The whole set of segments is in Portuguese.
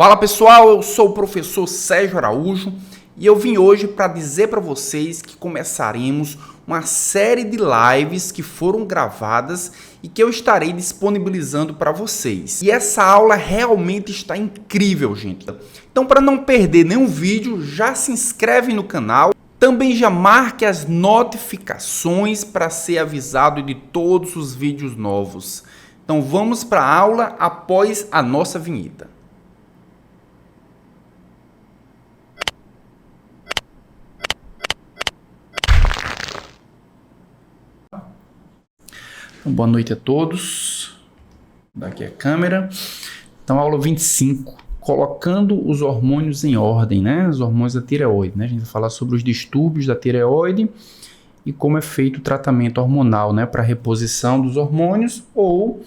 Fala pessoal, eu sou o professor Sérgio Araújo e eu vim hoje para dizer para vocês que começaremos uma série de lives que foram gravadas e que eu estarei disponibilizando para vocês. E essa aula realmente está incrível, gente. Então, para não perder nenhum vídeo, já se inscreve no canal. Também já marque as notificações para ser avisado de todos os vídeos novos. Então vamos para a aula após a nossa vinheta. Então, boa noite a todos. Daqui a câmera. Então, aula 25. Colocando os hormônios em ordem, né? Os hormônios da tireoide, né? A gente vai falar sobre os distúrbios da tireoide e como é feito o tratamento hormonal, né? Para reposição dos hormônios ou,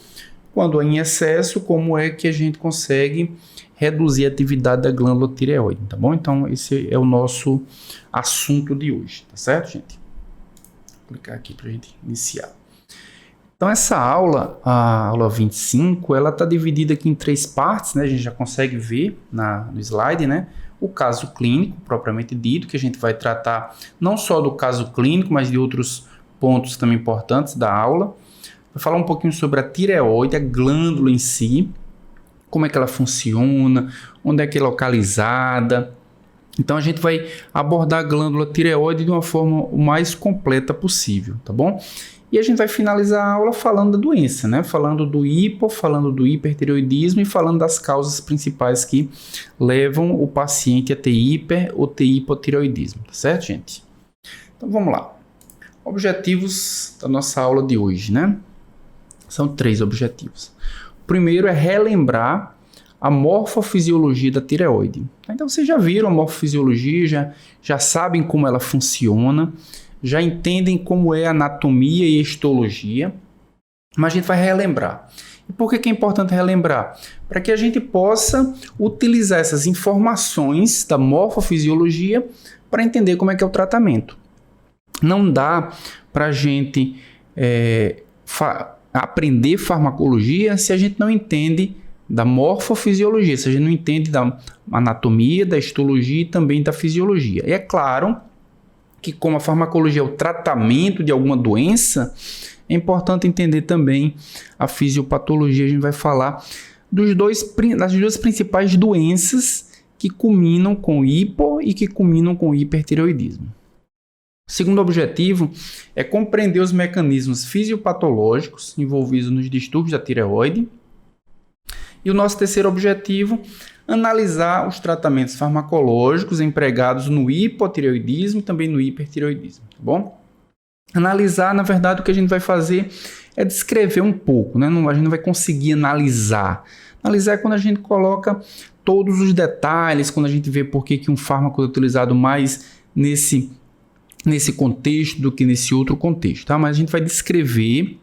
quando é em excesso, como é que a gente consegue reduzir a atividade da glândula tireoide, tá bom? Então, esse é o nosso assunto de hoje, tá certo, gente? Vou clicar aqui para a gente iniciar. Então, essa aula, a aula 25, ela está dividida aqui em 3 partes, né? A gente já consegue ver no slide, né? O caso clínico, propriamente dito, que a gente vai tratar não só do caso clínico, mas de outros pontos também importantes da aula. Vai falar um pouquinho sobre a tireoide, a glândula em si, como é que ela funciona, onde é que é localizada. Então, a gente vai abordar a glândula tireoide de uma forma o mais completa possível, tá bom? E a gente vai finalizar a aula falando da doença, né? Falando do falando do hipertireoidismo e falando das causas principais que levam o paciente a ter hiper ou ter hipotireoidismo, tá certo, gente? Então vamos lá. Objetivos da nossa aula de hoje, né? São 3 objetivos. O primeiro é relembrar a morfofisiologia da tireoide. Então vocês já viram a morfofisiologia, já sabem como ela funciona, já entendem como é a anatomia e a histologia, mas a gente vai relembrar. E por que é importante relembrar? Para que a gente possa utilizar essas informações da morfofisiologia para entender como é que é o tratamento. Não dá para a gente aprender farmacologia se a gente não entende da morfofisiologia, se a gente não entende da anatomia, da histologia e também da fisiologia. E é claro que, como a farmacologia é o tratamento de alguma doença, é importante entender também a fisiopatologia. A gente vai falar das 2 principais doenças que culminam com hipo e que culminam com hipertireoidismo. O segundo objetivo é compreender os mecanismos fisiopatológicos envolvidos nos distúrbios da tireoide. E o nosso terceiro objetivo, analisar os tratamentos farmacológicos empregados no hipotireoidismo e também no hipertireoidismo, tá bom? Analisar, na verdade, o que a gente vai fazer é descrever um pouco, né? A gente não vai conseguir analisar. Analisar é quando a gente coloca todos os detalhes, quando a gente vê por que um fármaco é utilizado mais nesse contexto do que nesse outro contexto, tá? Mas a gente vai descrever,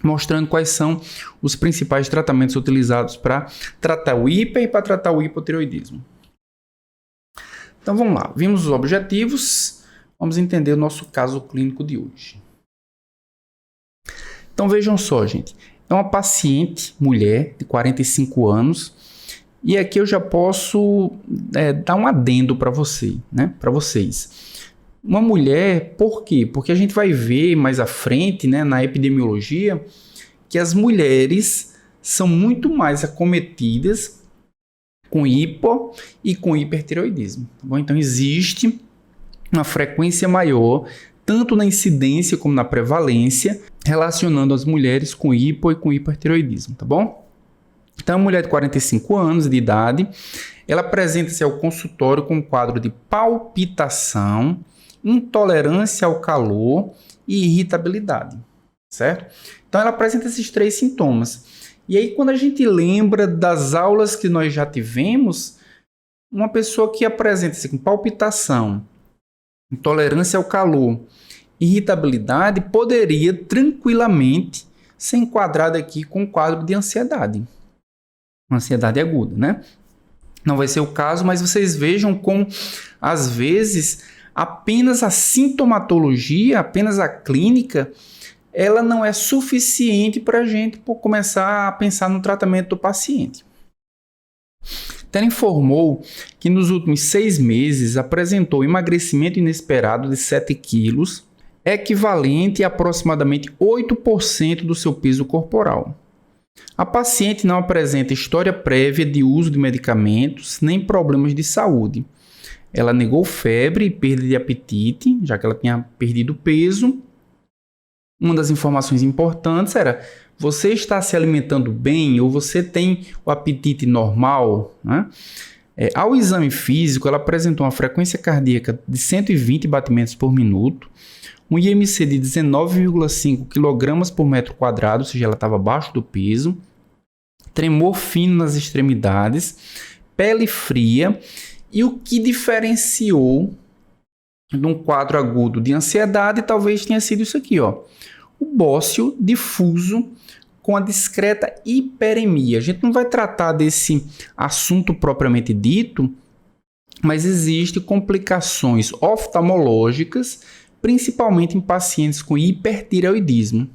mostrando quais são os principais tratamentos utilizados para tratar o hiper e para tratar o hipotireoidismo. Então vamos lá, vimos os objetivos, vamos entender o nosso caso clínico de hoje. Então vejam só, gente, é uma paciente, mulher, de 45 anos, e aqui eu já posso dar um adendo para você, né, para vocês. Uma mulher, por quê? Porque a gente vai ver mais à frente, né, na epidemiologia, que as mulheres são muito mais acometidas com hipo e com hipertireoidismo. Tá bom? Então, existe uma frequência maior, tanto na incidência como na prevalência, relacionando as mulheres com hipo e com hipertireoidismo, tá bom? Então, a mulher de 45 anos de idade, ela apresenta-se ao consultório com um quadro de palpitação, intolerância ao calor e irritabilidade, certo? Então, ela apresenta esses 3 sintomas. E aí, quando a gente lembra das aulas que nós já tivemos, uma pessoa que apresenta-se com palpitação, intolerância ao calor, irritabilidade, poderia tranquilamente ser enquadrada aqui com um quadro de ansiedade. Uma ansiedade aguda, né? Não vai ser o caso, mas vocês vejam como, às vezes, apenas a sintomatologia, apenas a clínica, ela não é suficiente para a gente começar a pensar no tratamento do paciente. Ela informou que nos últimos 6 meses apresentou emagrecimento inesperado de 7 quilos, equivalente a aproximadamente 8% do seu peso corporal. A paciente não apresenta história prévia de uso de medicamentos nem problemas de saúde. Ela negou febre e perda de apetite, já que ela tinha perdido peso. Uma das informações importantes era: você está se alimentando bem ou você tem o apetite normal? Né? Ao exame físico, ela apresentou uma frequência cardíaca de 120 batimentos por minuto, um IMC de 19,5 kg por metro quadrado, ou seja, ela estava abaixo do peso, tremor fino nas extremidades, pele fria, e o que diferenciou de um quadro agudo de ansiedade talvez tenha sido isso aqui, ó, o bócio difuso com a discreta hiperemia. A gente não vai tratar desse assunto propriamente dito, mas existem complicações oftalmológicas, principalmente em pacientes com hipertireoidismo.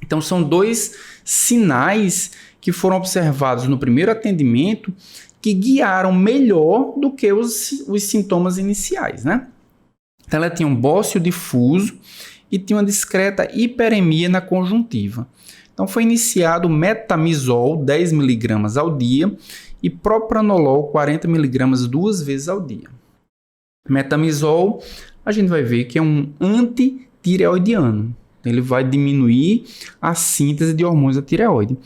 Então, são 2 sinais que foram observados no primeiro atendimento que guiaram melhor do que os sintomas iniciais, né? Então, ela tinha um bócio difuso e tinha uma discreta hiperemia na conjuntiva. Então, foi iniciado metamizol 10 mg ao dia e propranolol 40 mg 2 vezes ao dia. Metamizol, a gente vai ver que é um antitireoidiano. Ele vai diminuir a síntese de hormônios da tireoide.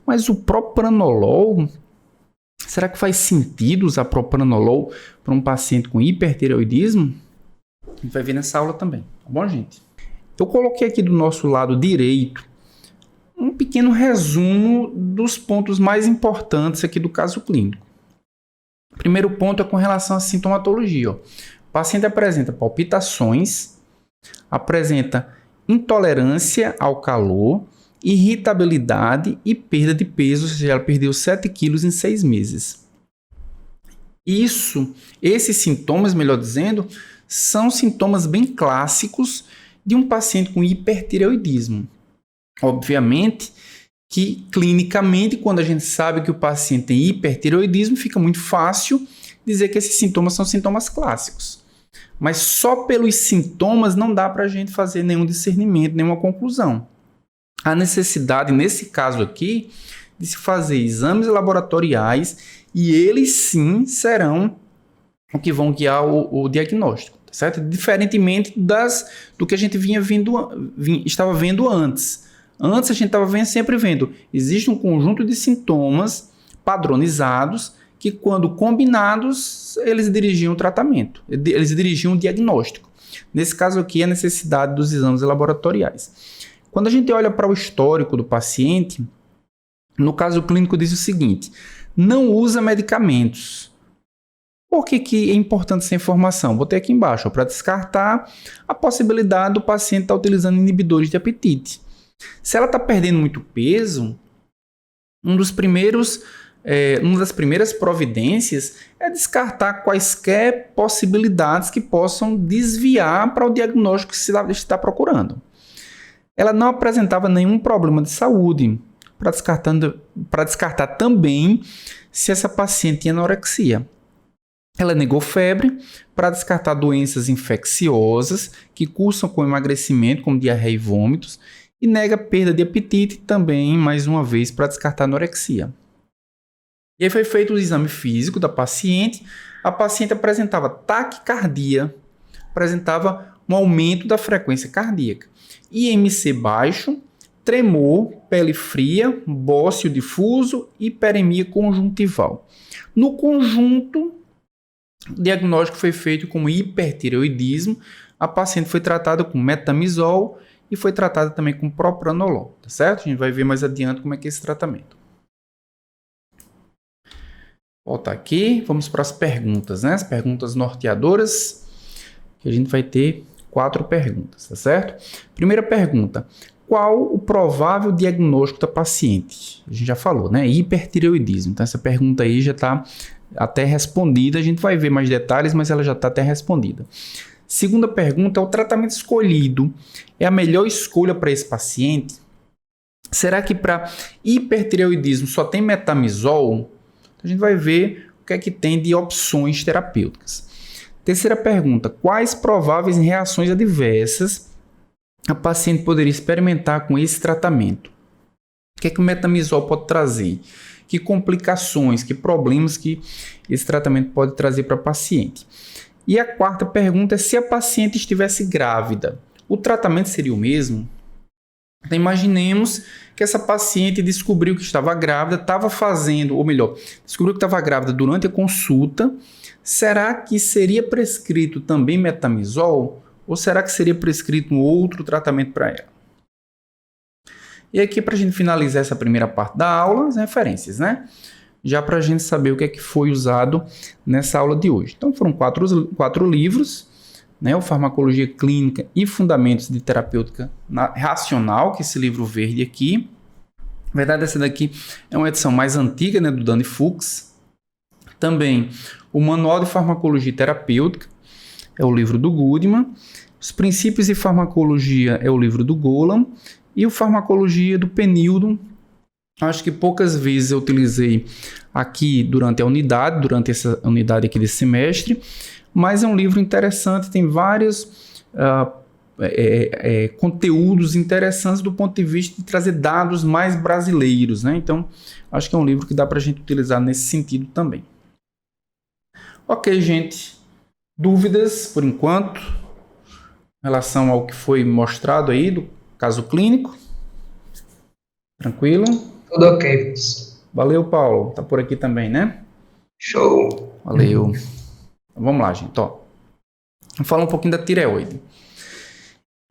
Mas o propranolol, será que faz sentido usar propranolol para um paciente com hipertireoidismo? A gente vai ver nessa aula também, tá bom, gente? Eu coloquei aqui do nosso lado direito um pequeno resumo dos pontos mais importantes aqui do caso clínico. O primeiro ponto é com relação à sintomatologia. O paciente apresenta palpitações, apresenta intolerância ao calor, irritabilidade e perda de peso, ou seja, ela perdeu 7 quilos em 6 meses. Esses sintomas, melhor dizendo, são sintomas bem clássicos de um paciente com hipertireoidismo. Obviamente que, clinicamente, quando a gente sabe que o paciente tem hipertireoidismo, fica muito fácil dizer que esses sintomas são sintomas clássicos. Mas só pelos sintomas não dá para a gente fazer nenhum discernimento, nenhuma conclusão. Há necessidade, nesse caso aqui, de se fazer exames laboratoriais e eles sim serão o que vão guiar o diagnóstico, tá certo? Diferentemente do que a gente estava vendo antes. Antes a gente estava sempre vendo, existe um conjunto de sintomas padronizados que, quando combinados, eles dirigiam o tratamento, eles dirigiam o diagnóstico. Nesse caso aqui, a necessidade dos exames laboratoriais. Quando a gente olha para o histórico do paciente, no caso clínico diz o seguinte: não usa medicamentos. Por que é importante essa informação? Botei aqui embaixo para descartar a possibilidade do paciente estar utilizando inibidores de apetite. Se ela está perdendo muito peso, uma das primeiras providências é descartar quaisquer possibilidades que possam desviar para o diagnóstico que se está procurando. Ela não apresentava nenhum problema de saúde, para descartar também se essa paciente tinha anorexia. Ela negou febre, para descartar doenças infecciosas que cursam com emagrecimento, como diarreia e vômitos, e nega perda de apetite também, mais uma vez, para descartar anorexia. E aí foi feito o exame físico da paciente. A paciente apresentava taquicardia, apresentava um aumento da frequência cardíaca, IMC baixo, tremor, pele fria, bócio difuso, hiperemia conjuntival. No conjunto, o diagnóstico foi feito como hipertireoidismo. A paciente foi tratada com metamizol e foi tratada também com propranolol, tá certo? A gente vai ver mais adiante como é que é esse tratamento. Volta aqui, vamos para as perguntas, né? As perguntas norteadoras, que a gente vai ter 4 perguntas, tá certo? Primeira pergunta: qual o provável diagnóstico da paciente? A gente já falou, né? Hipertireoidismo. Então essa pergunta aí já está até respondida. A gente vai ver mais detalhes, mas ela já está até respondida. Segunda pergunta: o tratamento escolhido é a melhor escolha para esse paciente? Será que para hipertireoidismo só tem metamizol? A gente vai ver o que é que tem de opções terapêuticas. Terceira pergunta, quais prováveis reações adversas a paciente poderia experimentar com esse tratamento? O que é que o metamizol pode trazer? Que complicações, que problemas que esse tratamento pode trazer para a paciente? E a quarta pergunta é se a paciente estivesse grávida, o tratamento seria o mesmo? Então, imaginemos que essa paciente descobriu que estava grávida, estava fazendo, ou melhor, descobriu que estava grávida durante a consulta. Será que seria prescrito também metamizol? Ou será que seria prescrito um outro tratamento para ela? E aqui, para a gente finalizar essa primeira parte da aula, as referências, né? Já para a gente saber o que é que foi usado nessa aula de hoje. Então, foram quatro livros, né? O Farmacologia Clínica e Fundamentos de Terapêutica Racional, que é esse livro verde aqui. Na verdade, essa daqui é uma edição mais antiga, né? Do Danny Fuchs. Também o Manual de Farmacologia Terapêutica, é o livro do Goodman. Os Princípios de Farmacologia é o livro do Golan. E o Farmacologia do Penildo, acho que poucas vezes eu utilizei aqui durante essa unidade aqui desse semestre, mas é um livro interessante, tem vários conteúdos interessantes do ponto de vista de trazer dados mais brasileiros, né? Então, acho que é um livro que dá para a gente utilizar nesse sentido também. Ok, gente. Dúvidas, por enquanto, em relação ao que foi mostrado aí do caso clínico? Tranquilo? Tudo ok, professor. Valeu, Paulo. Tá por aqui também, né? Show. Valeu. Então, vamos lá, gente. Ó, vamos falar um pouquinho da tireoide.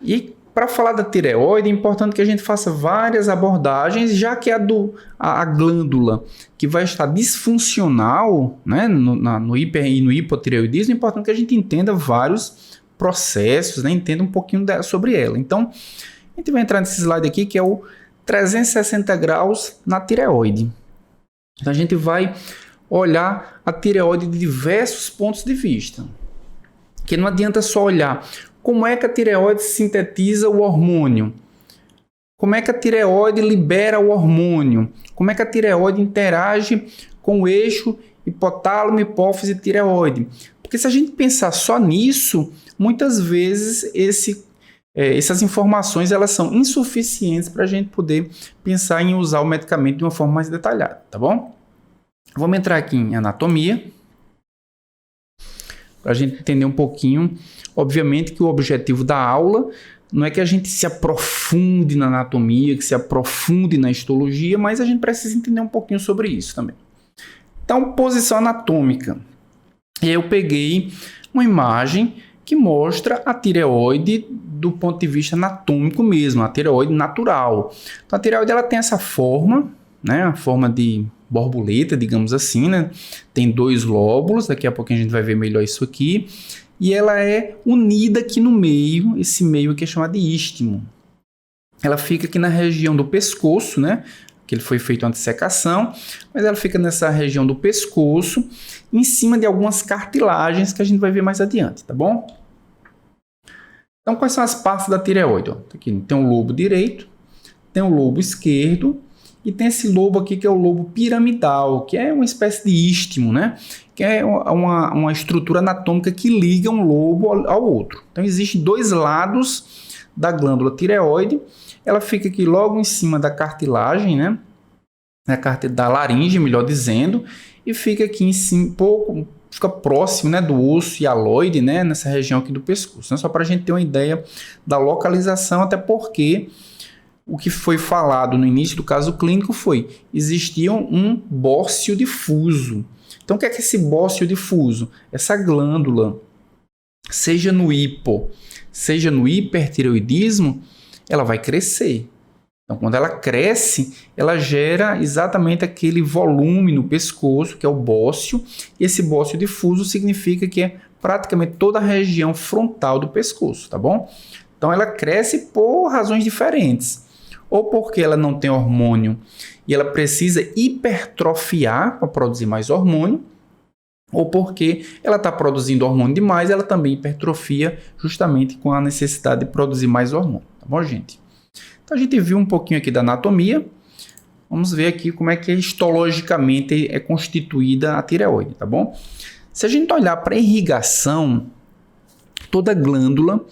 E para falar da tireoide, é importante que a gente faça várias abordagens, já que a glândula que vai estar disfuncional, né, no hiper e no hipotireoidismo, é importante que a gente entenda vários processos, né, entenda um pouquinho sobre ela. Então, a gente vai entrar nesse slide aqui, que é o 360 graus na tireoide. Então, a gente vai olhar a tireoide de diversos pontos de vista. Que não adianta só olhar como é que a tireoide sintetiza o hormônio, como é que a tireoide libera o hormônio, como é que a tireoide interage com o eixo hipotálamo, hipófise, tireoide. Porque se a gente pensar só nisso, muitas vezes essas informações elas são insuficientes para a gente poder pensar em usar o medicamento de uma forma mais detalhada, tá bom? Vamos entrar aqui em anatomia, para a gente entender um pouquinho. Obviamente que o objetivo da aula não é que a gente se aprofunde na anatomia, que se aprofunde na histologia, mas a gente precisa entender um pouquinho sobre isso também. Então, posição anatômica. E aí eu peguei uma imagem que mostra a tireoide do ponto de vista anatômico mesmo, a tireoide natural. Então, a tireoide ela tem essa forma, né, a forma de borboleta, digamos assim, né? Tem 2 lóbulos, daqui a pouquinho a gente vai ver melhor isso aqui. E ela é unida aqui no meio, esse meio aqui é chamado de istmo. Ela fica aqui na região do pescoço, né? Que ele foi feito antes de secação, mas ela fica nessa região do pescoço, em cima de algumas cartilagens que a gente vai ver mais adiante, tá bom? Então, quais são as partes da tireoide? Ó, aqui tem o lobo direito, tem o lobo esquerdo, e tem esse lobo aqui que é o lobo piramidal, que é uma espécie de istmo, né? Que é uma estrutura anatômica que liga um lobo ao outro. Então, existem 2 lados da glândula tireoide. Ela fica aqui logo em cima da cartilagem, né? Da laringe, melhor dizendo, e fica aqui em cima, fica próximo, né, do osso hialoide, né? Nessa região aqui do pescoço. Né? Só para a gente ter uma ideia da localização, até porque o que foi falado no início do caso clínico existia um bócio difuso. Então, o que é esse bócio difuso? Essa glândula, seja no seja no hipertireoidismo, ela vai crescer. Então, quando ela cresce, ela gera exatamente aquele volume no pescoço, que é o bócio, e esse bócio difuso significa que é praticamente toda a região frontal do pescoço, tá bom? Então, ela cresce por razões diferentes. Ou porque ela não tem hormônio e ela precisa hipertrofiar para produzir mais hormônio, ou porque ela está produzindo hormônio demais, ela também hipertrofia justamente com a necessidade de produzir mais hormônio. Tá bom, gente? Então, a gente viu um pouquinho aqui da anatomia, vamos ver aqui como é que histologicamente é constituída a tireoide, tá bom? Se a gente olhar para a irrigação, toda glândula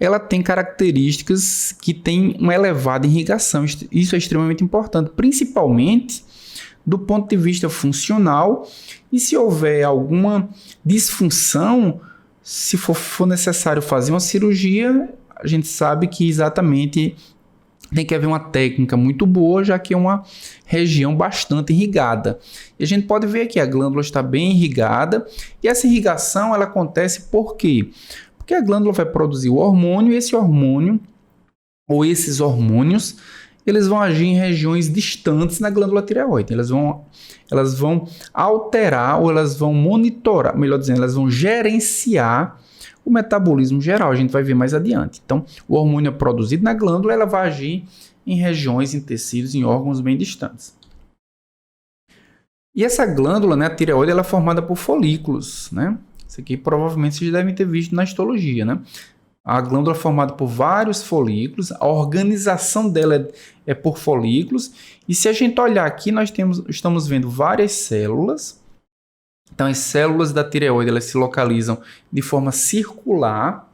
ela tem características que tem uma elevada irrigação. Isso é extremamente importante, principalmente do ponto de vista funcional, e se houver alguma disfunção, se for necessário fazer uma cirurgia, a gente sabe que exatamente tem que haver uma técnica muito boa, já que é uma região bastante irrigada. E a gente pode ver que a glândula está bem irrigada, e essa irrigação ela acontece por quê? Porque a glândula vai produzir o hormônio, e esse hormônio, ou esses hormônios, eles vão agir em regiões distantes na glândula tireoide. Elas vão alterar, ou elas vão monitorar, melhor dizendo, elas vão gerenciar o metabolismo geral. A gente vai ver mais adiante. Então, o hormônio é produzido na glândula, ela vai agir em regiões, em tecidos, em órgãos bem distantes. E essa glândula, né, a tireoide, ela é formada por folículos, né? Isso aqui provavelmente vocês devem ter visto na histologia, né? A glândula é formada por vários folículos, a organização dela é por folículos, e se a gente olhar aqui, estamos vendo várias células. Então, as células da tireoide elas se localizam de forma circular,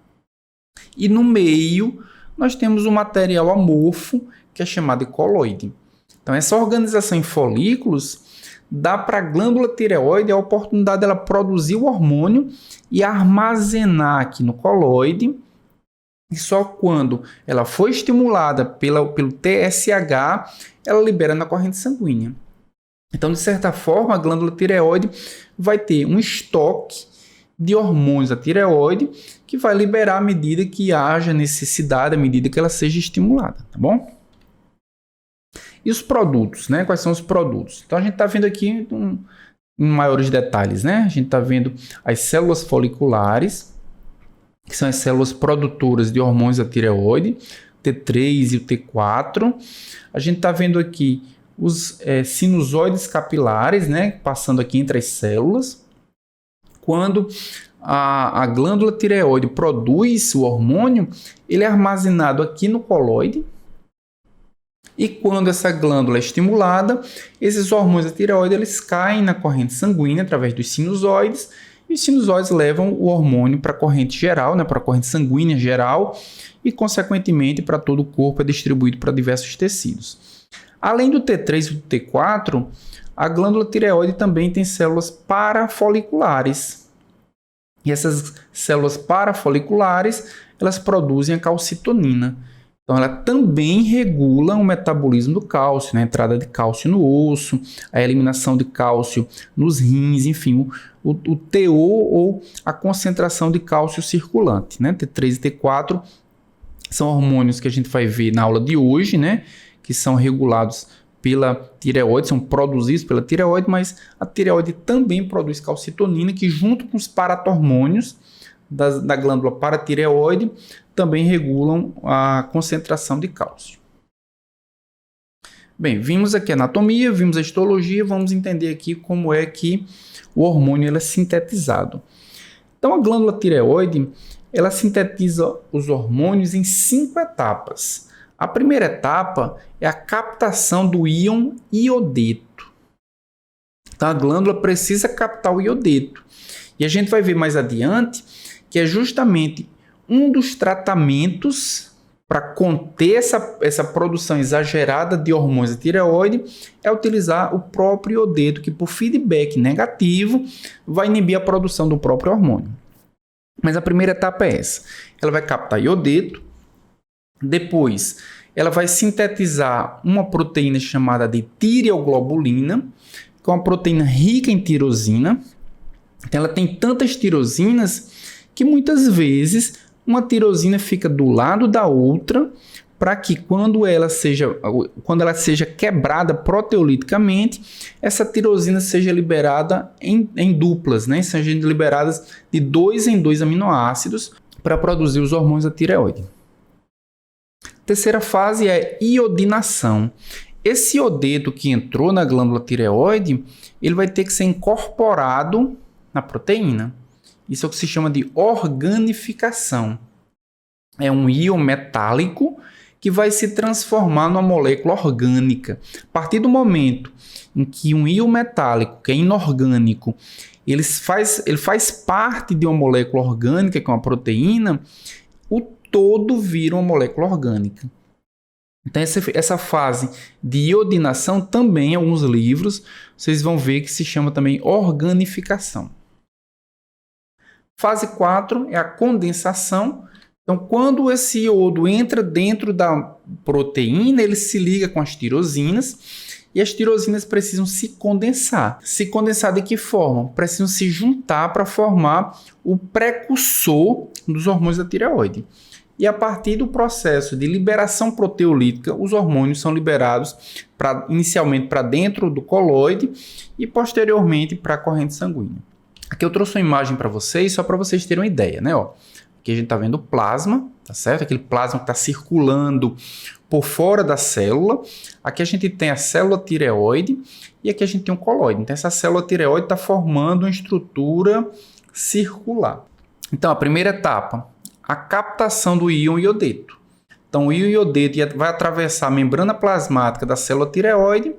e no meio nós temos um material amorfo, que é chamado de coloide. Então, essa organização em folículos dá para a glândula tireoide a oportunidade dela produzir o hormônio e armazenar aqui no coloide. E só quando ela foi estimulada pelo TSH, ela libera na corrente sanguínea. Então, de certa forma, a glândula tireoide vai ter um estoque de hormônios da tireoide que vai liberar à medida que haja necessidade, à medida que ela seja estimulada, tá bom? E os produtos, né? Quais são os produtos? Então, a gente está vendo aqui em maiores detalhes, né? A gente está vendo as células foliculares, que são as células produtoras de hormônios da tireoide, T3 e o T4. A gente está vendo aqui os sinusoides capilares, né? Passando aqui entre as células. Quando a glândula tireoide produz o hormônio, ele é armazenado aqui no coloide. E quando essa glândula é estimulada, esses hormônios da tireoide eles caem na corrente sanguínea através dos sinusoides, e os sinusoides levam o hormônio para a corrente geral, né, para a corrente sanguínea geral, e consequentemente para todo o corpo é distribuído para diversos tecidos. Além do T3 e do T4, a glândula tireoide também tem células parafoliculares. E essas células parafoliculares, elas produzem a calcitonina. Então, ela também regula o metabolismo do cálcio, né? A entrada de cálcio no osso, a eliminação de cálcio nos rins, enfim, o teor ou a concentração de cálcio circulante, né? T3 e T4 são hormônios que a gente vai ver na aula de hoje, né? Que são regulados pela tireoide, são produzidos pela tireoide, mas a tireoide também produz calcitonina, que junto com os paratormônios da glândula paratireoide também regulam a concentração de cálcio. Bem, vimos aqui a anatomia, vimos a histologia, vamos entender aqui como é que o hormônio ele é sintetizado. Então, a glândula tireoide, ela sintetiza os hormônios em 5 etapas. A primeira etapa é a captação do íon iodeto. Então, a glândula precisa captar o iodeto. E a gente vai ver mais adiante que é justamente um dos tratamentos para conter essa produção exagerada de hormônios da tireoide é utilizar o próprio iodeto, que por feedback negativo vai inibir a produção do próprio hormônio. Mas a primeira etapa é essa. Ela vai captar iodeto, depois ela vai sintetizar uma proteína chamada de tireoglobulina, que é uma proteína rica em tirosina. Então, ela tem tantas tirosinas que muitas vezes uma tirosina fica do lado da outra para que quando ela seja quebrada proteoliticamente, essa tirosina seja liberada em duplas, né? Sejam liberadas de 2 em 2 aminoácidos para produzir os hormônios da tireoide. Terceira fase é iodinação. Esse iodeto que entrou na glândula tireoide, ele vai ter que ser incorporado na proteína. Isso é o que se chama de organificação. É um íon metálico que vai se transformar numa molécula orgânica. A partir do momento em que um íon metálico, que é inorgânico, ele faz parte de uma molécula orgânica, que é uma proteína, o todo vira uma molécula orgânica. Então, essa fase de iodinação também, em alguns livros, vocês vão ver que se chama também organificação. Fase 4 é a condensação. Então, quando esse iodo entra dentro da proteína, ele se liga com as tirosinas e as tirosinas precisam se condensar. Se condensar de que forma? Precisam se juntar para formar o precursor dos hormônios da tireoide. E a partir do processo de liberação proteolítica, os hormônios são liberados inicialmente para dentro do coloide e posteriormente para a corrente sanguínea. Aqui eu trouxe uma imagem para vocês, só para vocês terem uma ideia, né? Aqui a gente está vendo o plasma, tá certo? Aquele plasma que está circulando por fora da célula. Aqui a gente tem a célula tireoide e aqui a gente tem um coloide. Então essa célula tireoide está formando uma estrutura circular. Então a primeira etapa, a captação do íon iodeto. Então o íon iodeto vai atravessar a membrana plasmática da célula tireoide,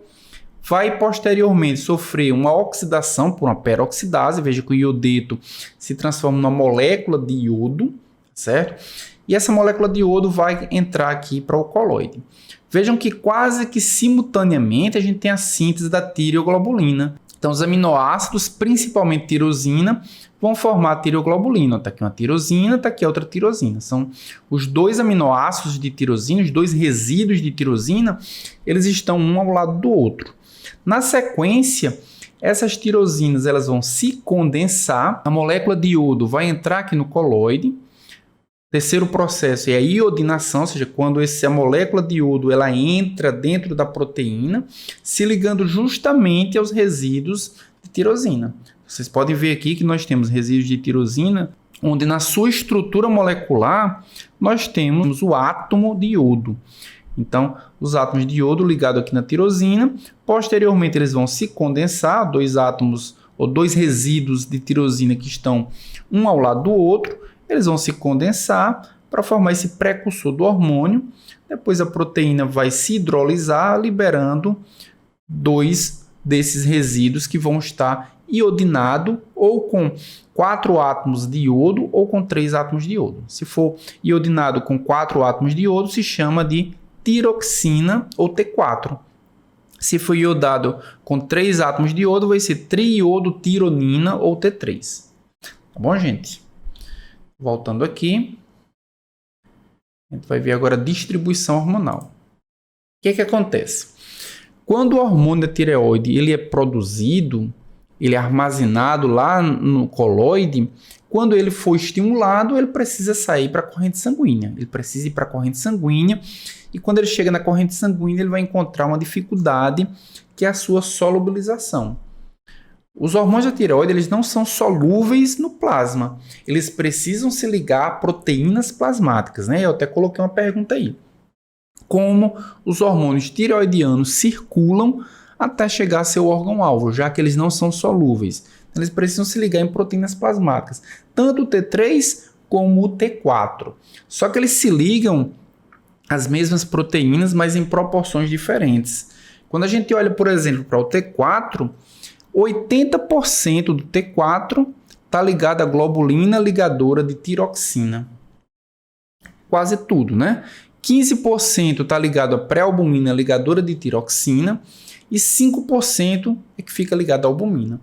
vai posteriormente sofrer uma oxidação por uma peroxidase. Veja que o iodeto se transforma numa molécula de iodo, certo? E essa molécula de iodo vai entrar aqui para o coloide. Vejam que quase que simultaneamente a gente tem a síntese da tireoglobulina. Então os aminoácidos, principalmente tirosina, vão formar a tireoglobulina. Está aqui uma tirosina, está aqui outra tirosina. São os dois aminoácidos de tirosina, os dois resíduos de tirosina, eles estão um ao lado do outro. Na sequência, essas tirosinas elas vão se condensar, a molécula de iodo vai entrar aqui no coloide. O terceiro processo é a iodinação, ou seja, quando a molécula de iodo ela entra dentro da proteína, se ligando justamente aos resíduos de tirosina. Vocês podem ver aqui que nós temos resíduos de tirosina, onde na sua estrutura molecular nós temos o átomo de iodo. Então, os átomos de iodo ligados aqui na tirosina, posteriormente eles vão se condensar, dois átomos ou dois resíduos de tirosina que estão um ao lado do outro, eles vão se condensar para formar esse precursor do hormônio. Depois a proteína vai se hidrolisar, liberando dois desses resíduos que vão estar iodinados ou com 4 átomos de iodo ou com 3 átomos de iodo. Se for iodinado com 4 átomos de iodo, se chama de tiroxina ou T4. Se for iodado com 3 átomos de iodo, vai ser triiodotironina ou T3. Tá bom, gente? Voltando aqui, a gente vai ver agora a distribuição hormonal. O que é que acontece? Quando o hormônio da tireoide ele é produzido, ele é armazenado lá no coloide, quando ele for estimulado, ele precisa sair para a corrente sanguínea. Ele precisa ir para a corrente sanguínea e quando ele chega na corrente sanguínea, ele vai encontrar uma dificuldade que é a sua solubilização. Os hormônios da tireoide eles não são solúveis no plasma. Eles precisam se ligar a proteínas plasmáticas, né? Eu até coloquei uma pergunta aí. Como os hormônios tireoidianos circulam até chegar a seu órgão-alvo, já que eles não são solúveis. Eles precisam se ligar em proteínas plasmáticas, tanto o T3 como o T4. Só que eles se ligam às mesmas proteínas, mas em proporções diferentes. Quando a gente olha, por exemplo, para o T4, 80% do T4 está ligado à globulina ligadora de tiroxina. Quase tudo, né? 15% está ligado à pré-albumina ligadora de tiroxina e 5% é que fica ligado à albumina.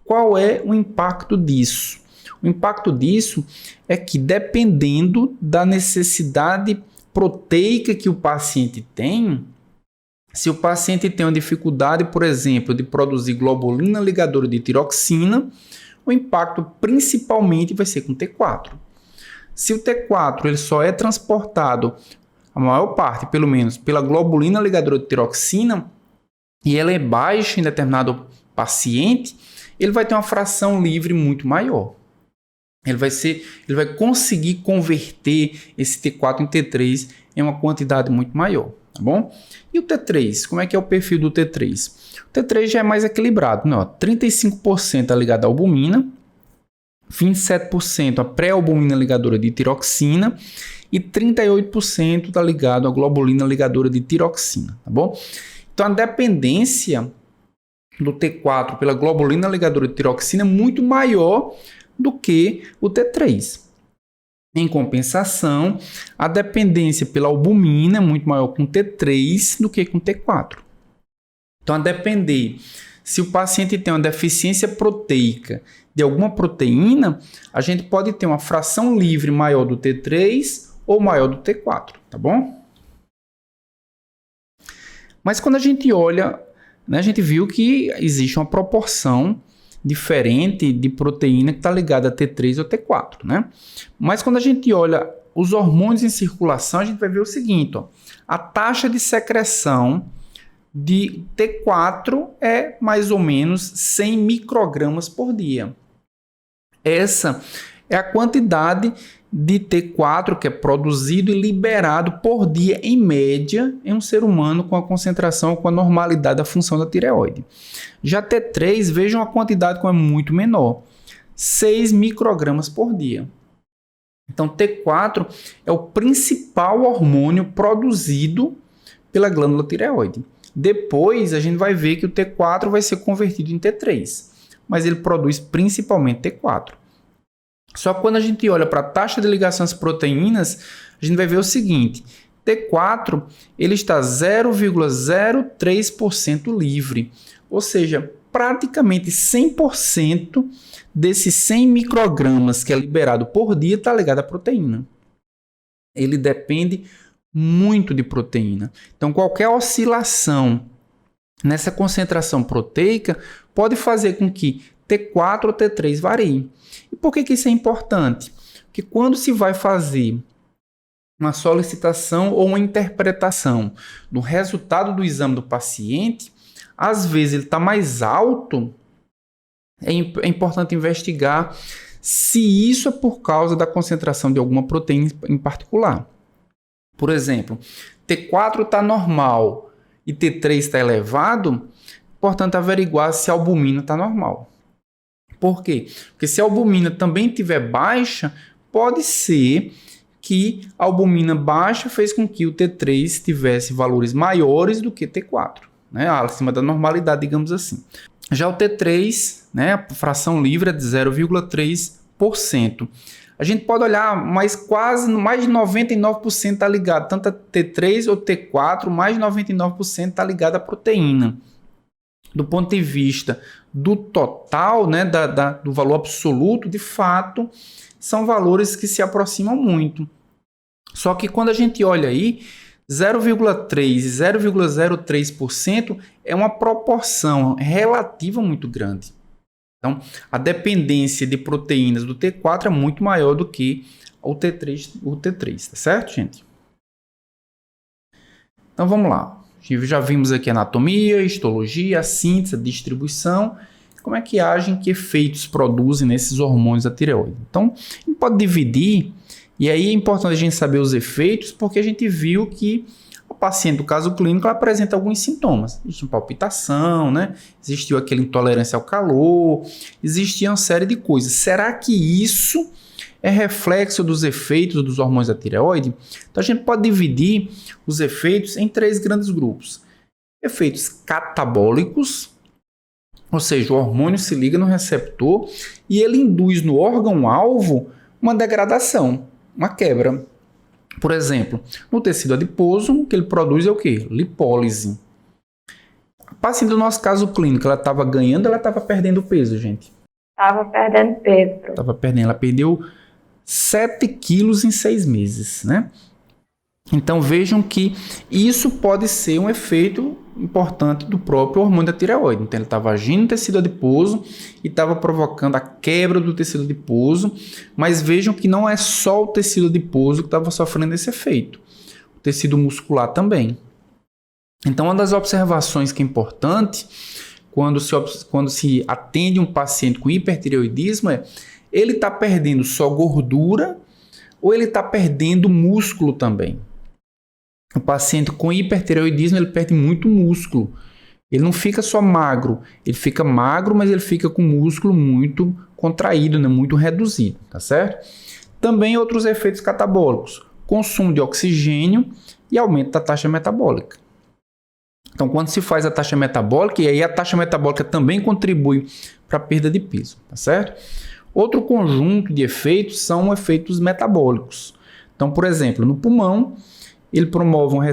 Qual é o impacto disso? O impacto disso é que, dependendo da necessidade proteica que o paciente tem, se o paciente tem uma dificuldade, por exemplo, de produzir globulina ligadora de tiroxina, o impacto principalmente vai ser com o T4. Se o T4 ele só é transportado, a maior parte, pelo menos, pela globulina ligadora de tiroxina, e ela é baixa em determinado paciente, ele vai ter uma fração livre muito maior. Ele vai conseguir converter esse T4 em T3 em uma quantidade muito maior, tá bom? E o T3, como é que é o perfil do T3? O T3 já é mais equilibrado, né? 35% é ligado à albumina, 27% a pré-albumina ligadora de tiroxina e 38% está ligado à globulina ligadora de tiroxina, tá bom? Então, a dependência do T4 pela globulina ligadora de tiroxina é muito maior do que o T3. Em compensação, a dependência pela albumina é muito maior com T3 do que com T4. Então, a depender se o paciente tem uma deficiência proteica de alguma proteína, a gente pode ter uma fração livre maior do T3 ou maior do T4, tá bom? Mas quando a gente olha, né, a gente viu que existe uma proporção diferente de proteína que está ligada a T3 ou T4, né? Mas quando a gente olha os hormônios em circulação, a gente vai ver o seguinte, ó, a taxa de secreção de T4 é mais ou menos 100 microgramas por dia. Essa é a quantidade de T4 que é produzido e liberado por dia, em média, em um ser humano com a concentração, com a normalidade da função da tireoide. Já T3, vejam a quantidade como é muito menor, 6 microgramas por dia. Então, T4 é o principal hormônio produzido pela glândula tireoide. Depois, a gente vai ver que o T4 vai ser convertido em T3, mas ele produz principalmente T4. Só que quando a gente olha para a taxa de ligação às proteínas, a gente vai ver o seguinte, T4 ele está 0,03% livre, ou seja, praticamente 100% desses 100 microgramas que é liberado por dia está ligado à proteína. Ele depende muito de proteína. Então, qualquer oscilação nessa concentração proteica pode fazer com que T4 ou T3 varie. E por que isso é importante? Porque quando se vai fazer uma solicitação ou uma interpretação do resultado do exame do paciente, às vezes ele está mais alto, é importante investigar se isso é por causa da concentração de alguma proteína em particular. Por exemplo, T4 está normal e T3 está elevado, importante averiguar se a albumina está normal. Por quê? Porque se a albumina também estiver baixa, pode ser que a albumina baixa fez com que o T3 tivesse valores maiores do que T4, né? Acima da normalidade, digamos assim. Já o T3, né, a fração livre é de 0,3%. A gente pode olhar, mas quase mais de 99% está ligado, tanto a T3 ou T4, mais de 99% está ligado à proteína. Do ponto de vista do total, né, do valor absoluto, de fato, são valores que se aproximam muito. Só que quando a gente olha aí, 0,3% e 0,03% é uma proporção relativa muito grande. Então, a dependência de proteínas do T4 é muito maior do que o T3, tá certo, gente? Então, vamos lá. Já vimos aqui a anatomia, histologia, a síntese, a distribuição, como é que agem, que efeitos produzem nesses hormônios da tireoide. Então, a gente pode dividir, e aí é importante a gente saber os efeitos, porque a gente viu que o paciente, do caso clínico, ela apresenta alguns sintomas. Existe palpitação, né? Existiu aquela intolerância ao calor, existia uma série de coisas. Será que isso é reflexo dos efeitos dos hormônios da tireoide? Então a gente pode dividir os efeitos em 3 grandes grupos. Efeitos catabólicos, ou seja, o hormônio se liga no receptor e ele induz no órgão-alvo uma degradação, uma quebra. Por exemplo, no tecido adiposo, o que ele produz é o quê? Lipólise. A paciente do nosso caso clínico, ela estava ganhando, ela estava perdendo peso, gente? Estava perdendo peso. Estava perdendo, ela perdeu 7 quilos em 6 meses, né? Então vejam que isso pode ser um efeito importante do próprio hormônio da tireoide. Então ele estava agindo no tecido adiposo e estava provocando a quebra do tecido adiposo, mas vejam que não é só o tecido adiposo que estava sofrendo esse efeito, o tecido muscular também. Então uma das observações que é importante quando se atende um paciente com hipertireoidismo é ele está perdendo só gordura ou ele está perdendo músculo também. O paciente com hipertireoidismo, ele perde muito músculo. Ele não fica só magro, ele fica magro, mas ele fica com músculo muito contraído, né? Muito reduzido, tá certo? Também outros efeitos catabólicos, consumo de oxigênio e aumento da taxa metabólica. Então, quando se faz a taxa metabólica, e aí a taxa metabólica também contribui para a perda de peso, tá certo? Outro conjunto de efeitos são efeitos metabólicos. Então, por exemplo, no pulmão, ele promove uma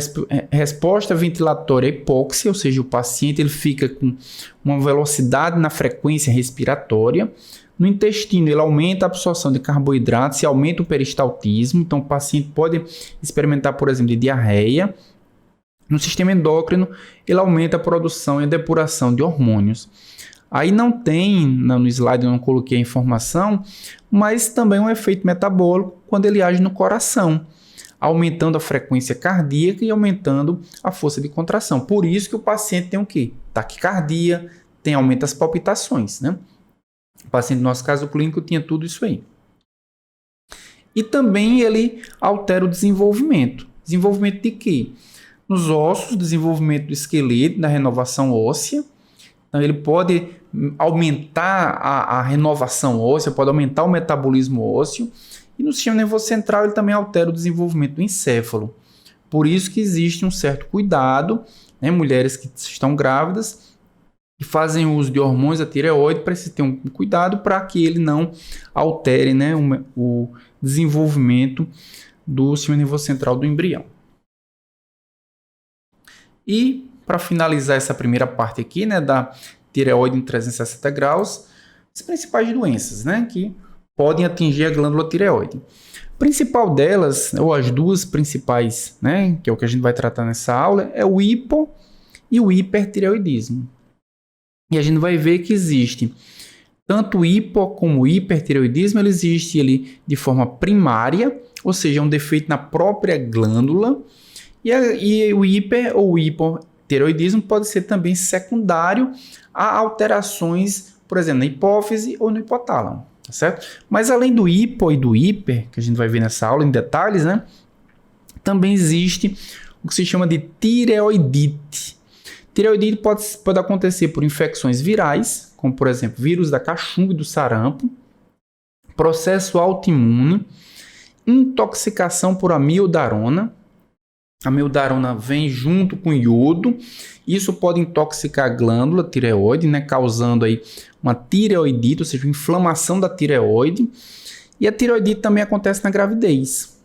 resposta ventilatória à hipóxia, ou seja, o paciente ele fica com uma velocidade na frequência respiratória. No intestino, ele aumenta a absorção de carboidratos e aumenta o peristaltismo. Então, o paciente pode experimentar, por exemplo, de diarreia. No sistema endócrino, ele aumenta a produção e a depuração de hormônios. Aí não tem, no slide eu não coloquei a informação, mas também um efeito metabólico quando ele age no coração, aumentando a frequência cardíaca e aumentando a força de contração. Por isso que o paciente tem o quê? Taquicardia, tem aumento das palpitações, né? O paciente, no nosso caso clínico, tinha tudo isso aí. E também ele altera o desenvolvimento. Desenvolvimento de quê? Nos ossos, desenvolvimento do esqueleto, da renovação óssea. Então, ele pode aumentar a renovação óssea, pode aumentar o metabolismo ósseo. E no sistema nervoso central, ele também altera o desenvolvimento do encéfalo. Por isso que existe um certo cuidado, né? Mulheres que estão grávidas e fazem uso de hormônios da tireoide, precisa ter um cuidado para que ele não altere, né, o desenvolvimento do sistema nervoso central do embrião. E, para finalizar essa primeira parte aqui, né, da tireoide em 360 graus, as principais doenças, né, que podem atingir a glândula tireoide. A principal delas, ou as duas principais, né, que é o que a gente vai tratar nessa aula, é o hipo e o hipertireoidismo. E a gente vai ver que existe tanto o hipo como o hipertireoidismo, ele existe ele de forma primária, ou seja, um defeito na própria glândula, e o hiper ou o hipotireoidismo pode ser também secundário a alterações, por exemplo, na hipófise ou no hipotálamo, tá certo? Mas além do hipo e do hiper, que a gente vai ver nessa aula em detalhes, né, também existe o que se chama de tireoidite. Tireoidite pode acontecer por infecções virais, como por exemplo, vírus da cachumba e do sarampo, processo autoimune, intoxicação por amiodarona. A amiodarona vem junto com iodo. Isso pode intoxicar a glândula tireoide, né, causando aí uma tireoidite, ou seja, inflamação da tireoide. E a tireoidite também acontece na gravidez.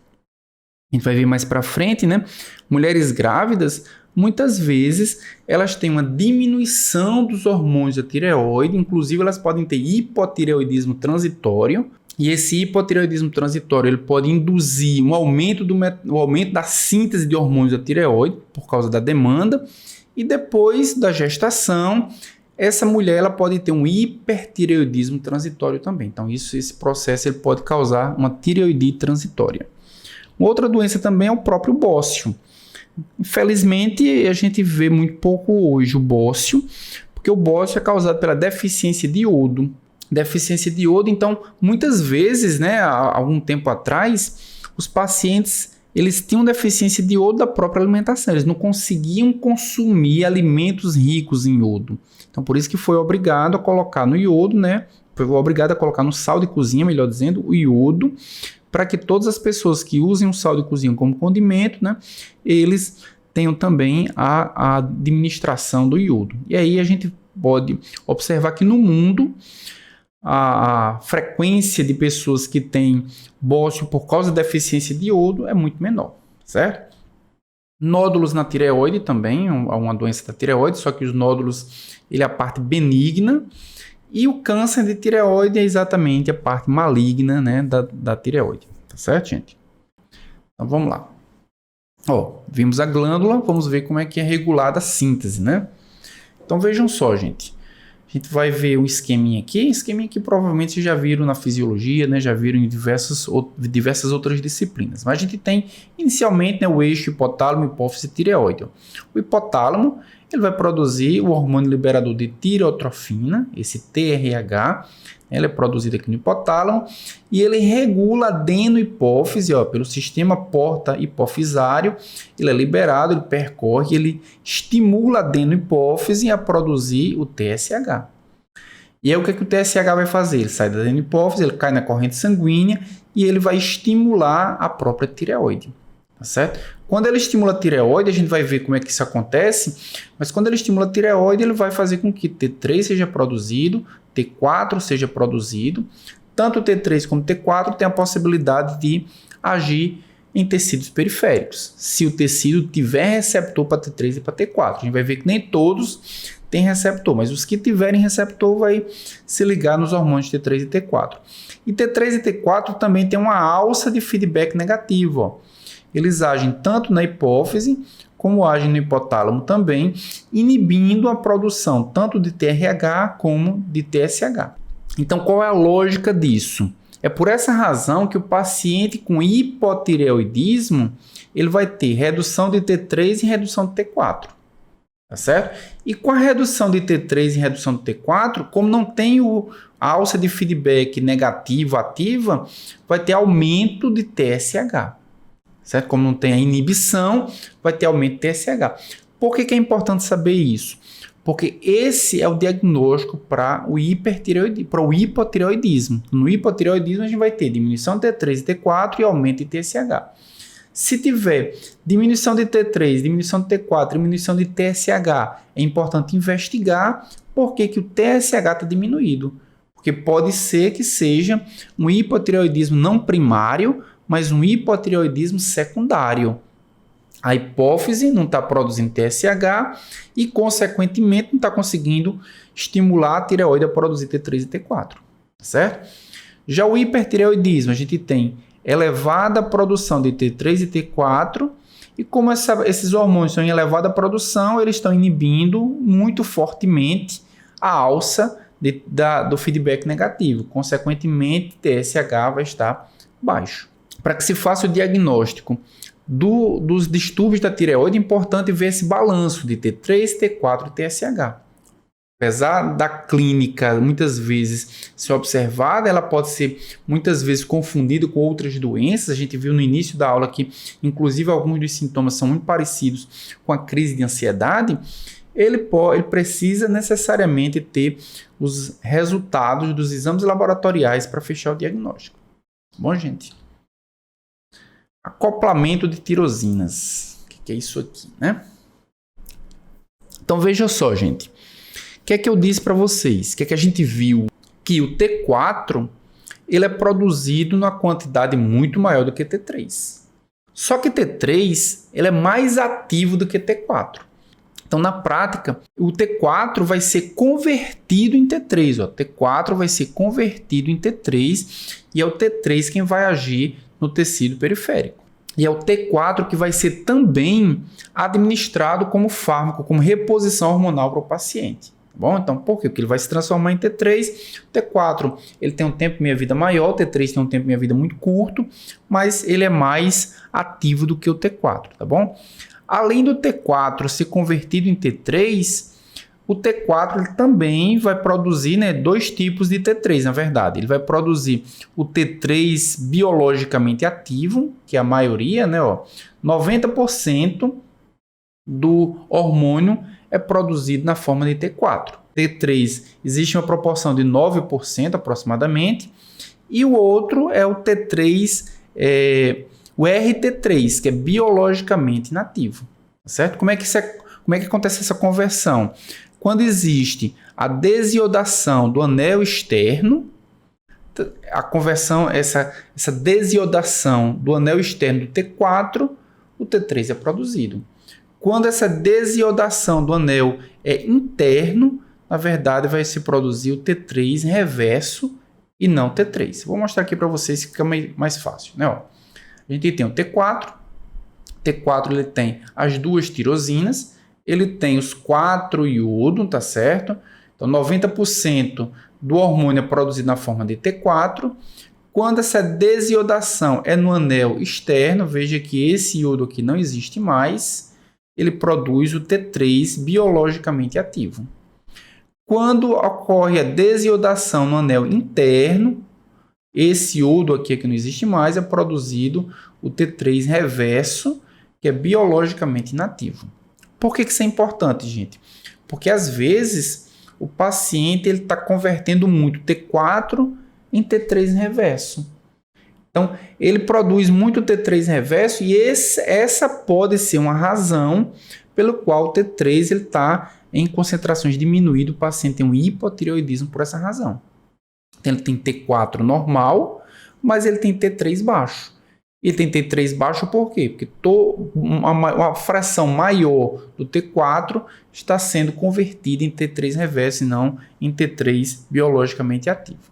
A gente vai ver mais para frente, né? Mulheres grávidas, muitas vezes, elas têm uma diminuição dos hormônios da tireoide, inclusive elas podem ter hipotireoidismo transitório, e esse hipotireoidismo transitório ele pode induzir um aumento da síntese de hormônios da tireoide, por causa da demanda, e depois da gestação, essa mulher ela pode ter um hipertireoidismo transitório também. Então, esse processo ele pode causar uma tireoidite transitória. Outra doença também é o próprio bócio. Infelizmente, a gente vê muito pouco hoje o bócio, porque o bócio é causado pela deficiência de iodo. Deficiência de iodo, então, muitas vezes, né, há algum tempo atrás, os pacientes eles tinham deficiência de iodo da própria alimentação, eles não conseguiam consumir alimentos ricos em iodo. Então, por isso que foi obrigado a colocar no iodo, né, foi obrigado a colocar no sal de cozinha, melhor dizendo, o iodo, para que todas as pessoas que usem o sal de cozinha como condimento, né, eles tenham também a administração do iodo. E aí a gente pode observar que no mundo a frequência de pessoas que têm bócio por causa da deficiência de iodo é muito menor, certo? Nódulos na tireoide também, é uma doença da tireoide, só que os nódulos, ele é a parte benigna, e o câncer de tireoide é exatamente a parte maligna, né, da tireoide, tá certo, gente? Então vamos lá. Ó, vimos a glândula, vamos ver como é que é regulada a síntese, né? Então vejam só, gente. A gente vai ver um esqueminha aqui provavelmente vocês já viram na fisiologia, né? Já viram em diversas outras disciplinas. Mas a gente tem, inicialmente, né, o eixo hipotálamo, hipófise e tireoide. O hipotálamo, ele vai produzir o hormônio liberador de tireotrofina, esse TRH, ele é produzido aqui no hipotálamo, e ele regula a adenohipófise, ó, pelo sistema porta-hipofisário, ele é liberado, ele percorre, ele estimula a adenohipófise a produzir o TSH. E aí o que o TSH vai fazer? Ele sai da adenohipófise, ele cai na corrente sanguínea e ele vai estimular a própria tireoide. tá certo? Quando ele estimula a tireoide, a gente vai ver como é que isso acontece, mas quando ele estimula a tireoide, ele vai fazer com que T3 seja produzido, T4 seja produzido. Tanto o T3 como o T4 tem a possibilidade de agir em tecidos periféricos, se o tecido tiver receptor para T3 e para T4. A gente vai ver que nem todos têm receptor, mas os que tiverem receptor vai se ligar nos hormônios T3 e T4. E T3 e T4 também tem uma alça de feedback negativo. Ó. Eles agem tanto na hipófise, como agem no hipotálamo também, inibindo a produção tanto de TRH como de TSH. Então, qual é a lógica disso? É por essa razão que o paciente com hipotireoidismo, ele vai ter redução de T3 e redução de T4, tá certo? E com a redução de T3 e redução de T4, como não tem a alça de feedback negativo ativa, vai ter aumento de TSH, certo? Como não tem a inibição, vai ter aumento de TSH. Por que é importante saber isso? Porque esse é o diagnóstico para o hipotireoidismo. No hipotireoidismo, a gente vai ter diminuição de T3 e T4 e aumento de TSH. Se tiver diminuição de T3, diminuição de T4, diminuição de TSH, é importante investigar por que o TSH está diminuído. Porque pode ser que seja um hipotireoidismo não primário, mas um hipotireoidismo secundário. A hipófise não está produzindo TSH e, consequentemente, não está conseguindo estimular a tireoide a produzir T3 e T4, certo? Já o hipertireoidismo, a gente tem elevada produção de T3 e T4 e como esses hormônios estão em elevada produção, eles estão inibindo muito fortemente a alça do feedback negativo. Consequentemente, TSH vai estar baixo. Para que se faça o diagnóstico dos distúrbios da tireoide, é importante ver esse balanço de T3, T4 e TSH. Apesar da clínica muitas vezes ser observada, ela pode ser muitas vezes confundida com outras doenças. A gente viu no início da aula que, inclusive, alguns dos sintomas são muito parecidos com a crise de ansiedade. Ele precisa necessariamente ter os resultados dos exames laboratoriais para fechar o diagnóstico. Bom, gente? Acoplamento de tirosinas. O que é isso aqui, né? Então, veja só, gente. O que é que eu disse para vocês? O que é que a gente viu? Que o T4 ele é produzido numa quantidade muito maior do que T3. Só que T3 ele é mais ativo do que T4. Então, na prática, o T4 vai ser convertido em T3. Ó. T4 vai ser convertido em T3 e é o T3 quem vai agir no tecido periférico. E é o T4 que vai ser também administrado como fármaco, como reposição hormonal para o paciente. Tá bom? Então, por quê? Porque ele vai se transformar em T3. O T4 ele tem um tempo de meia-vida maior, o T3 tem um tempo de meia-vida muito curto, mas ele é mais ativo do que o T4, tá bom? Além do T4 ser convertido em T3, o T4 ele também vai produzir, né, dois tipos de T3, na verdade. Ele vai produzir o T3 biologicamente ativo, que é a maioria, né, ó, 90% do hormônio é produzido na forma de T4. T3 existe uma proporção de 9% aproximadamente, e o outro é o T3, o RT3, que é biologicamente inativo, certo? Como é que acontece essa conversão? Quando existe a desiodação do anel externo, a conversão, essa desiodação do anel externo do T4, o T3 é produzido. Quando essa desiodação do anel é interno, na verdade vai se produzir o T3 reverso e não T3. Vou mostrar aqui para vocês que fica mais fácil, né? Ó, a gente tem o T4. T4 ele tem as duas tirosinas, ele tem os 4 iodo, tá certo? Então 90% do hormônio é produzido na forma de T4. Quando essa desiodação é no anel externo, veja que esse iodo aqui não existe mais, ele produz o T3 biologicamente ativo. Quando ocorre a desiodação no anel interno, esse iodo aqui que não existe mais, é produzido o T3 reverso, que é biologicamente inativo. Por que isso é importante, gente? Porque às vezes o paciente está convertendo muito T4 em T3 reverso. Então, ele produz muito T3 reverso e essa pode ser uma razão pelo qual o T3 está em concentrações diminuídas, o paciente tem um hipotireoidismo por essa razão. Então, ele tem T4 normal, mas ele tem T3 baixo. E tem T3 baixo por quê? Porque uma fração maior do T4 está sendo convertida em T3 reverso e não em T3 biologicamente ativo.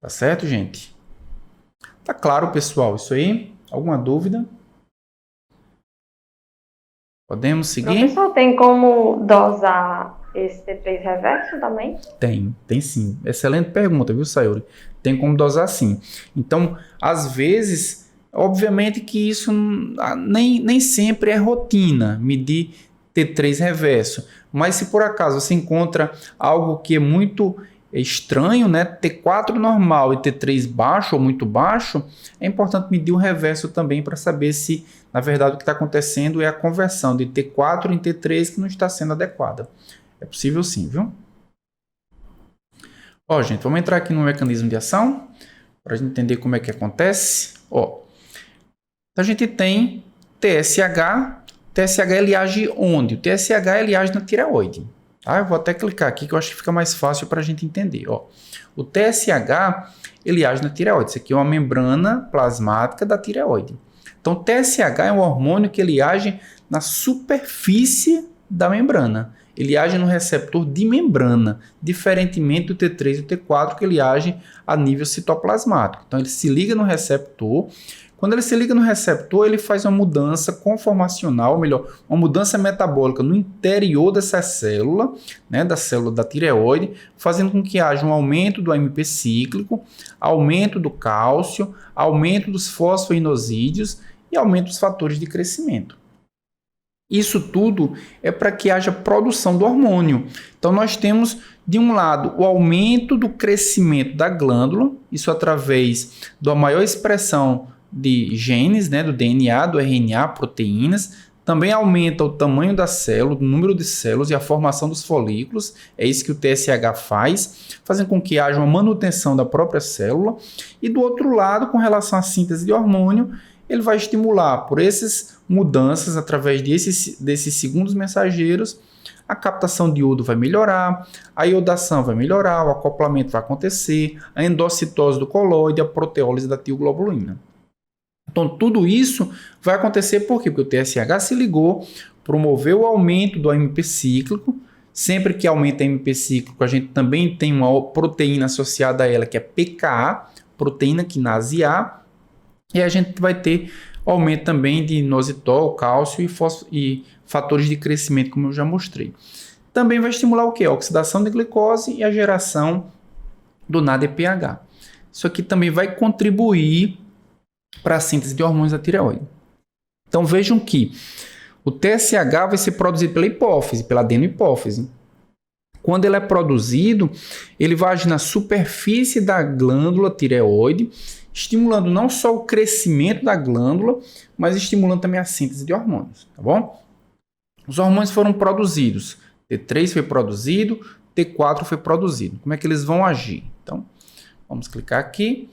Tá certo, gente? Tá claro, pessoal, isso aí? Alguma dúvida? Podemos seguir? Professor, tem como dosar esse T3 reverso também? Tem sim. Excelente pergunta, viu, Sayuri? Tem como dosar sim. Então, às vezes, obviamente que isso nem sempre é rotina, medir T3 reverso. Mas se por acaso você encontra algo que é muito estranho, né? T4 normal e T3 baixo ou muito baixo, é importante medir o reverso também para saber se, na verdade, o que está acontecendo é a conversão de T4 em T3 que não está sendo adequada. É possível sim, viu? Ó, gente, vamos entrar aqui no mecanismo de ação para a gente entender como é que acontece. Ó, a gente tem TSH. TSH ele age onde? O TSH ele age na tireoide. Tá? Eu vou até clicar aqui que eu acho que fica mais fácil para a gente entender. Ó, o TSH ele age na tireoide. Isso aqui é uma membrana plasmática da tireoide. Então, o TSH é um hormônio que ele age na superfície da membrana. Ele age no receptor de membrana, diferentemente do T3 e do T4, que ele age a nível citoplasmático. Então, ele se liga no receptor. Quando ele se liga no receptor, ele faz uma mudança conformacional, ou melhor, uma mudança metabólica no interior dessa célula, né, da célula da tireoide, fazendo com que haja um aumento do AMP cíclico, aumento do cálcio, aumento dos fosfoinosídeos e aumento dos fatores de crescimento. Isso tudo é para que haja produção do hormônio. Então, nós temos, de um lado, o aumento do crescimento da glândula, isso através da maior expressão de genes, né, do DNA, do RNA, proteínas. Também aumenta o tamanho da célula, o número de células e a formação dos folículos. É isso que o TSH faz, fazendo com que haja uma manutenção da própria célula. E do outro lado, com relação à síntese de hormônio, ele vai estimular por essas mudanças, através desses segundos mensageiros, a captação de iodo vai melhorar, a iodação vai melhorar, o acoplamento vai acontecer, a endocitose do colóide, a proteólise da tioglobulina. Então, tudo isso vai acontecer por quê? Porque o TSH se ligou, promoveu o aumento do AMP cíclico. Sempre que aumenta o AMP cíclico, a gente também tem uma proteína associada a ela, que é PKA, proteína quinase A, e a gente vai ter aumento também de inositol, cálcio e fatores de crescimento, como eu já mostrei. Também vai estimular o quê? A oxidação de glicose e a geração do NADPH. Isso aqui também vai contribuir para a síntese de hormônios da tireoide. Então vejam que o TSH vai ser produzido pela hipófise, pela adenohipófise. Quando ele é produzido, ele vai agir na superfície da glândula tireoide, estimulando não só o crescimento da glândula, mas estimulando também a síntese de hormônios, tá bom? Os hormônios foram produzidos. T3 foi produzido, T4 foi produzido. Como é que eles vão agir? Então, vamos clicar aqui.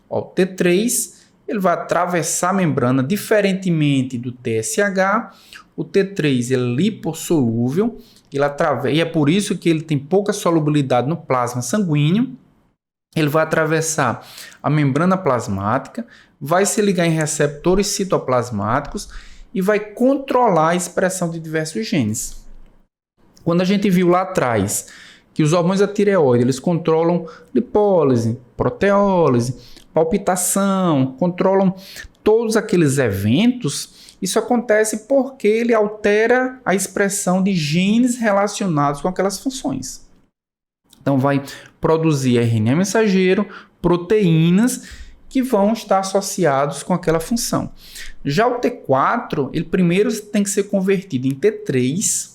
Ó, o T3 ele vai atravessar a membrana, diferentemente do TSH. O T3 é lipossolúvel, e é por isso que ele tem pouca solubilidade no plasma sanguíneo. Ele vai atravessar a membrana plasmática, vai se ligar em receptores citoplasmáticos e vai controlar a expressão de diversos genes. Quando a gente viu lá atrás que os hormônios da tireoide eles controlam lipólise, proteólise, palpitação, controlam todos aqueles eventos, isso acontece porque ele altera a expressão de genes relacionados com aquelas funções. Então, vai produzir RNA mensageiro, proteínas que vão estar associados com aquela função. Já o T4, ele primeiro tem que ser convertido em T3,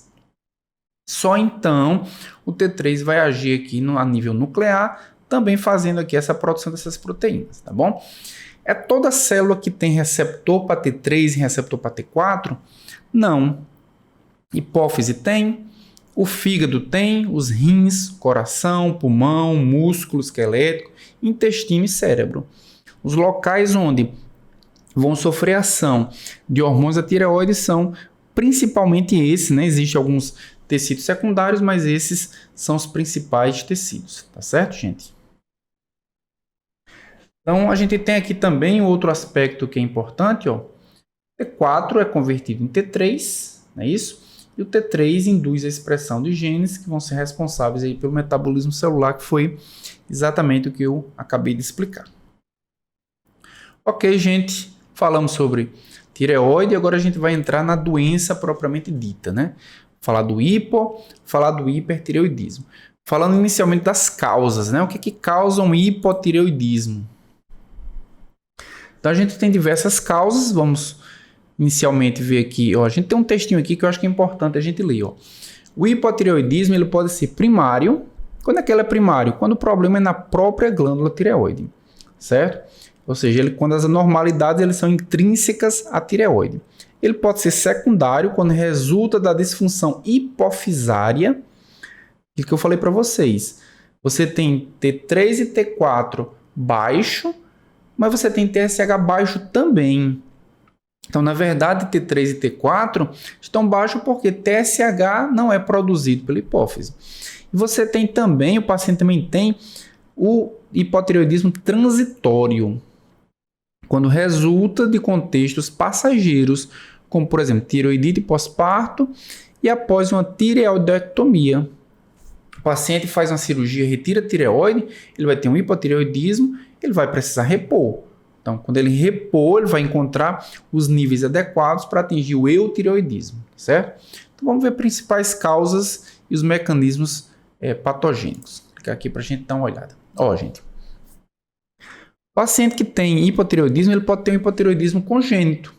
só então o T3 vai agir aqui a nível nuclear, também fazendo aqui essa produção dessas proteínas, tá bom? É toda célula que tem receptor para T3 e receptor para T4? Não. Hipófise tem, o fígado tem, os rins, coração, pulmão, músculo esquelético, intestino e cérebro. Os locais onde vão sofrer ação de hormônios da tireoide são principalmente esses, né? Existem alguns tecidos secundários, mas esses são os principais tecidos, tá certo, gente? Então, a gente tem aqui também outro aspecto que é importante, ó. T4 é convertido em T3, não é isso? E o T3 induz a expressão de genes que vão ser responsáveis aí pelo metabolismo celular, que foi exatamente o que eu acabei de explicar. Ok, gente, falamos sobre tireoide, agora a gente vai entrar na doença propriamente dita, né? Falar do falar do hipertireoidismo. Falando inicialmente das causas, né? O que causa um hipotireoidismo? Então a gente tem diversas causas, vamos inicialmente ver aqui, ó, a gente tem um textinho aqui que eu acho que é importante a gente ler, ó. O hipotireoidismo ele pode ser primário. Quando é que ele é primário? Quando o problema é na própria glândula tireoide, certo? Ou seja, quando as anormalidades eles são intrínsecas à tireoide. Ele pode ser secundário quando resulta da disfunção hipofisária, que eu falei para vocês. Você tem T3 e T4 baixo, mas você tem TSH baixo também. Então, na verdade, T3 e T4 estão baixos porque TSH não é produzido pela hipófise. E você tem também, o paciente também tem o hipotireoidismo transitório, quando resulta de contextos passageiros, como, por exemplo, tireoidite pós-parto e após uma tireoidectomia. O paciente faz uma cirurgia, retira a tireoide, ele vai ter um hipotireoidismo, ele vai precisar repor. Então, quando ele repor, ele vai encontrar os níveis adequados para atingir o eutireoidismo, certo? Então, vamos ver as principais causas e os mecanismos patogênicos. Vou clicar aqui para a gente dar uma olhada. Ó, gente. O paciente que tem hipotireoidismo, ele pode ter um hipotireoidismo congênito.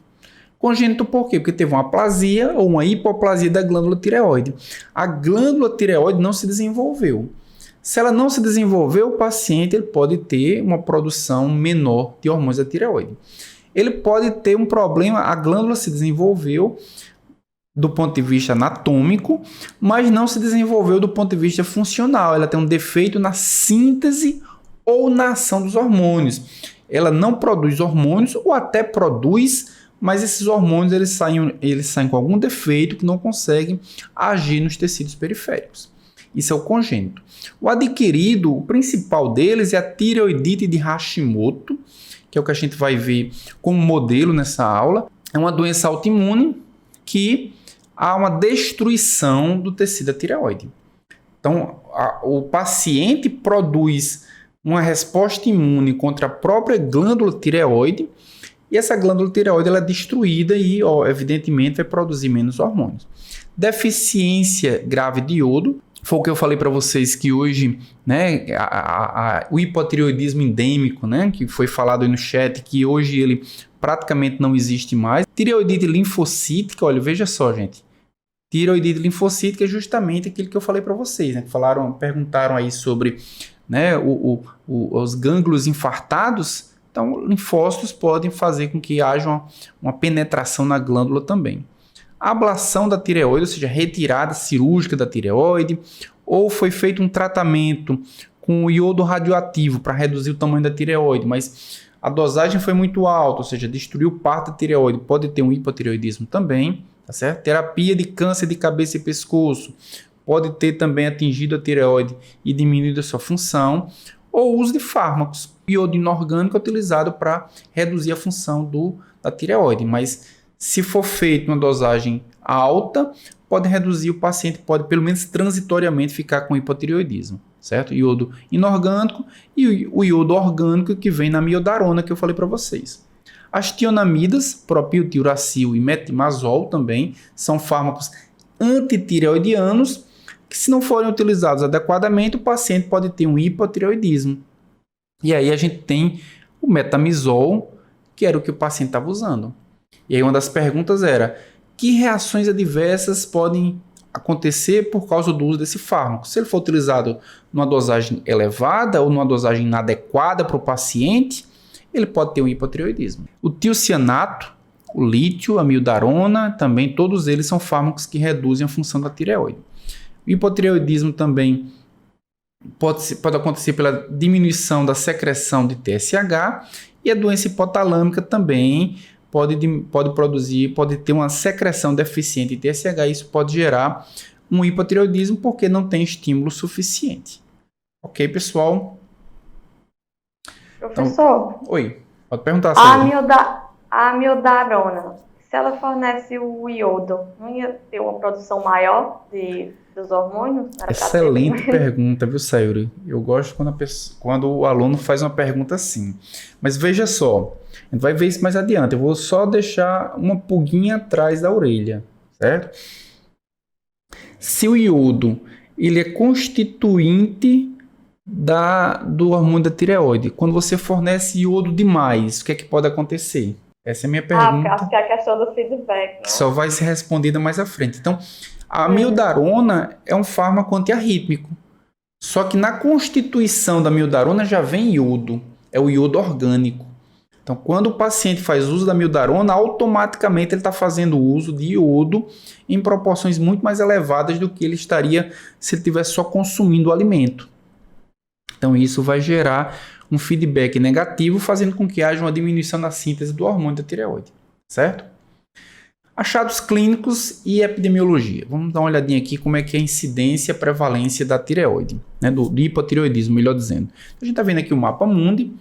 Congênito por quê? Porque teve uma aplasia ou uma hipoplasia da glândula tireoide. A glândula tireoide não se desenvolveu. Se ela não se desenvolveu, o paciente ele pode ter uma produção menor de hormônios da tireoide. Ele pode ter um problema, a glândula se desenvolveu do ponto de vista anatômico, mas não se desenvolveu do ponto de vista funcional. Ela tem um defeito na síntese ou na ação dos hormônios. Ela não produz hormônios ou até produz, mas esses hormônios eles saem com algum defeito que não conseguem agir nos tecidos periféricos. Isso é o congênito. O adquirido, o principal deles é a tireoidite de Hashimoto, que é o que a gente vai ver como modelo nessa aula. É uma doença autoimune que há uma destruição do tecido da tireoide. Então, o paciente produz uma resposta imune contra a própria glândula tireoide, e essa glândula tireoide ela é destruída e, evidentemente, vai produzir menos hormônios. Deficiência grave de iodo, foi o que eu falei para vocês que hoje, né, o hipotireoidismo endêmico, né, que foi falado aí no chat, que hoje ele praticamente não existe mais. Tireoidite linfocítica, olha, veja só, gente. Tireoidite linfocítica é justamente aquilo que eu falei para vocês, né, que perguntaram aí sobre, né, os gânglios infartados. Então, linfócitos podem fazer com que haja uma penetração na glândula também. A ablação da tireoide, ou seja, retirada cirúrgica da tireoide, ou foi feito um tratamento com iodo radioativo para reduzir o tamanho da tireoide, mas a dosagem foi muito alta, ou seja, destruiu parte da tireoide, pode ter um hipotireoidismo também, tá certo? Terapia de câncer de cabeça e pescoço, pode ter também atingido a tireoide e diminuído a sua função, ou uso de fármacos. O iodo inorgânico é utilizado para reduzir a função da tireoide, mas se for feito uma dosagem alta, pode reduzir, o paciente pode pelo menos transitoriamente ficar com hipotireoidismo, certo? Iodo inorgânico e o iodo orgânico que vem na miodarona que eu falei para vocês. As tionamidas, propiltiuracil e metimazol também, são fármacos antitireoidianos que, se não forem utilizados adequadamente, o paciente pode ter um hipotireoidismo. E aí a gente tem o metamizol, que era o que o paciente estava usando. E aí uma das perguntas era, que reações adversas podem acontecer por causa do uso desse fármaco? Se ele for utilizado numa dosagem elevada ou numa dosagem inadequada para o paciente, ele pode ter um hipotireoidismo. O tiocianato, o lítio, a miodarona, também todos eles são fármacos que reduzem a função da tireoide. O hipotireoidismo também pode acontecer pela diminuição da secreção de TSH E a doença hipotalâmica também pode ter uma secreção deficiente de TSH, isso pode gerar um hipotireoidismo porque não tem estímulo suficiente. Ok, pessoal? Professor, Então, oi, pode perguntar. a amiodarona, se ela fornece o iodo, não ia ter uma produção maior dos hormônios? Era pra ter Excelente também. pergunta, viu, Sayuri? Eu gosto quando o aluno faz uma pergunta assim. Mas veja só, a gente vai ver isso mais adiante. Eu vou só deixar uma pulguinha atrás da orelha, certo? Se o iodo ele é constituinte do hormônio da tireoide, quando você fornece iodo demais, o que é que pode acontecer? Essa é a minha pergunta, Acho que é a questão do feedback, né? que só vai ser respondida mais à frente. Então, a amiodarona é um fármaco antiarrítmico. Só que na constituição da amiodarona já vem iodo. É o iodo orgânico. Então, quando o paciente faz uso da amiodarona, automaticamente ele está fazendo uso de iodo em proporções muito mais elevadas do que ele estaria se ele estivesse só consumindo o alimento. Então, isso vai gerar um feedback negativo, fazendo com que haja uma diminuição na síntese do hormônio da tireoide. Certo? Achados clínicos e epidemiologia. Vamos dar uma olhadinha aqui como é que é a incidência e a prevalência da tireoide, né, do hipotireoidismo, melhor dizendo. A gente está vendo aqui o mapa mundi,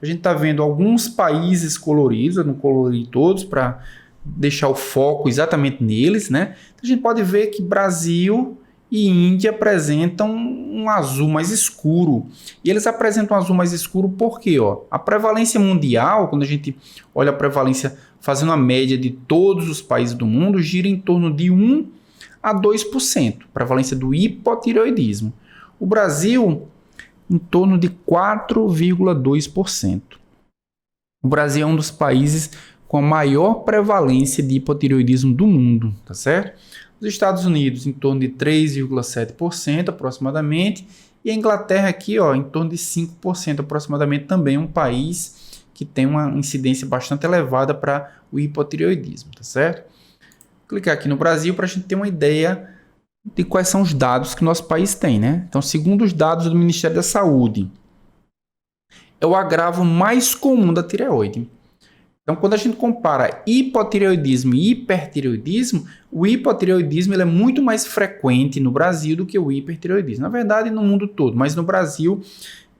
a gente está vendo alguns países coloridos, eu não colori todos para deixar o foco exatamente neles, né? Então, a gente pode ver que Brasil e Índia apresentam um azul mais escuro. E eles apresentam um azul mais escuro porque, ó, a prevalência mundial, quando a gente olha a prevalência fazendo a média de todos os países do mundo, gira em torno de 1 a 2%, prevalência do hipotireoidismo. O Brasil, em torno de 4,2%. O Brasil é um dos países com a maior prevalência de hipotireoidismo do mundo, tá certo? Os Estados Unidos, em torno de 3,7% aproximadamente, e a Inglaterra aqui, ó, em torno de 5% aproximadamente, também um país que tem uma incidência bastante elevada para o hipotireoidismo, tá certo? Vou clicar aqui no Brasil para a gente ter uma ideia de quais são os dados que o nosso país tem, né? Então, segundo os dados do Ministério da Saúde, é o agravo mais comum da tireoide. Então, quando a gente compara hipotireoidismo e hipertireoidismo, o hipotireoidismo ele é muito mais frequente no Brasil do que o hipertireoidismo. Na verdade, no mundo todo, mas no Brasil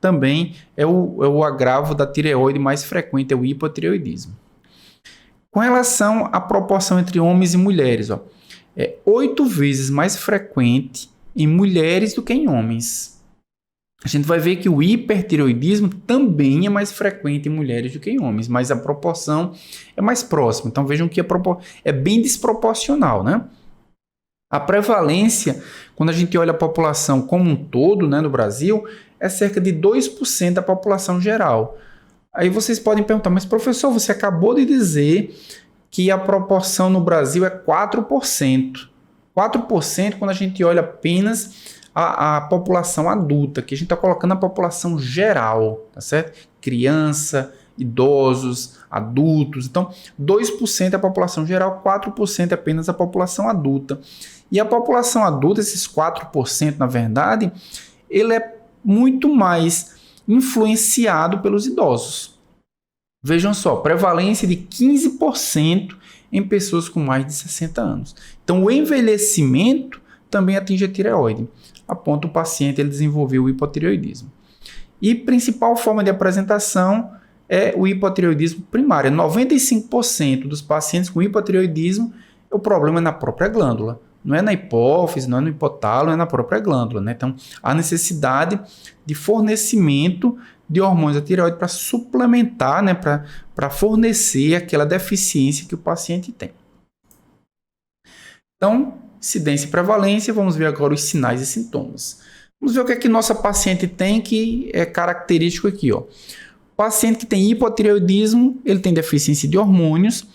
também é o agravo da tireoide mais frequente, é o hipotireoidismo. Com relação à proporção entre homens e mulheres, ó, é 8 vezes mais frequente em mulheres do que em homens. A gente vai ver que o hipertireoidismo também é mais frequente em mulheres do que em homens, mas a proporção é mais próxima. Então vejam que é bem desproporcional, né? A prevalência, quando a gente olha a população como um todo, né, no Brasil, é cerca de 2% da população geral. Aí vocês podem perguntar, mas professor, você acabou de dizer que a proporção no Brasil é 4%. 4% quando a gente olha apenas a população adulta, que a gente está colocando a população geral, tá certo? Criança, idosos, adultos. Então, 2% é a população geral, 4% é apenas a população adulta. E a população adulta, esses 4%, na verdade, ele é muito mais influenciado pelos idosos. Vejam só, prevalência de 15% em pessoas com mais de 60 anos. Então, o envelhecimento também atinge a tireoide, a ponto do paciente ele desenvolver o hipotireoidismo. E principal forma de apresentação é o hipotireoidismo primário. 95% dos pacientes com hipotireoidismo, o problema é na própria glândula. Não é na hipófise, não é no hipotálamo, é na própria glândula, né? Então, há necessidade de fornecimento de hormônios da tireoide para suplementar, né? Para fornecer aquela deficiência que o paciente tem. Então, incidência e prevalência, vamos ver agora os sinais e sintomas. Vamos ver o que é que nossa paciente tem que é característico aqui, ó. O paciente que tem hipotireoidismo, ele tem deficiência de hormônios,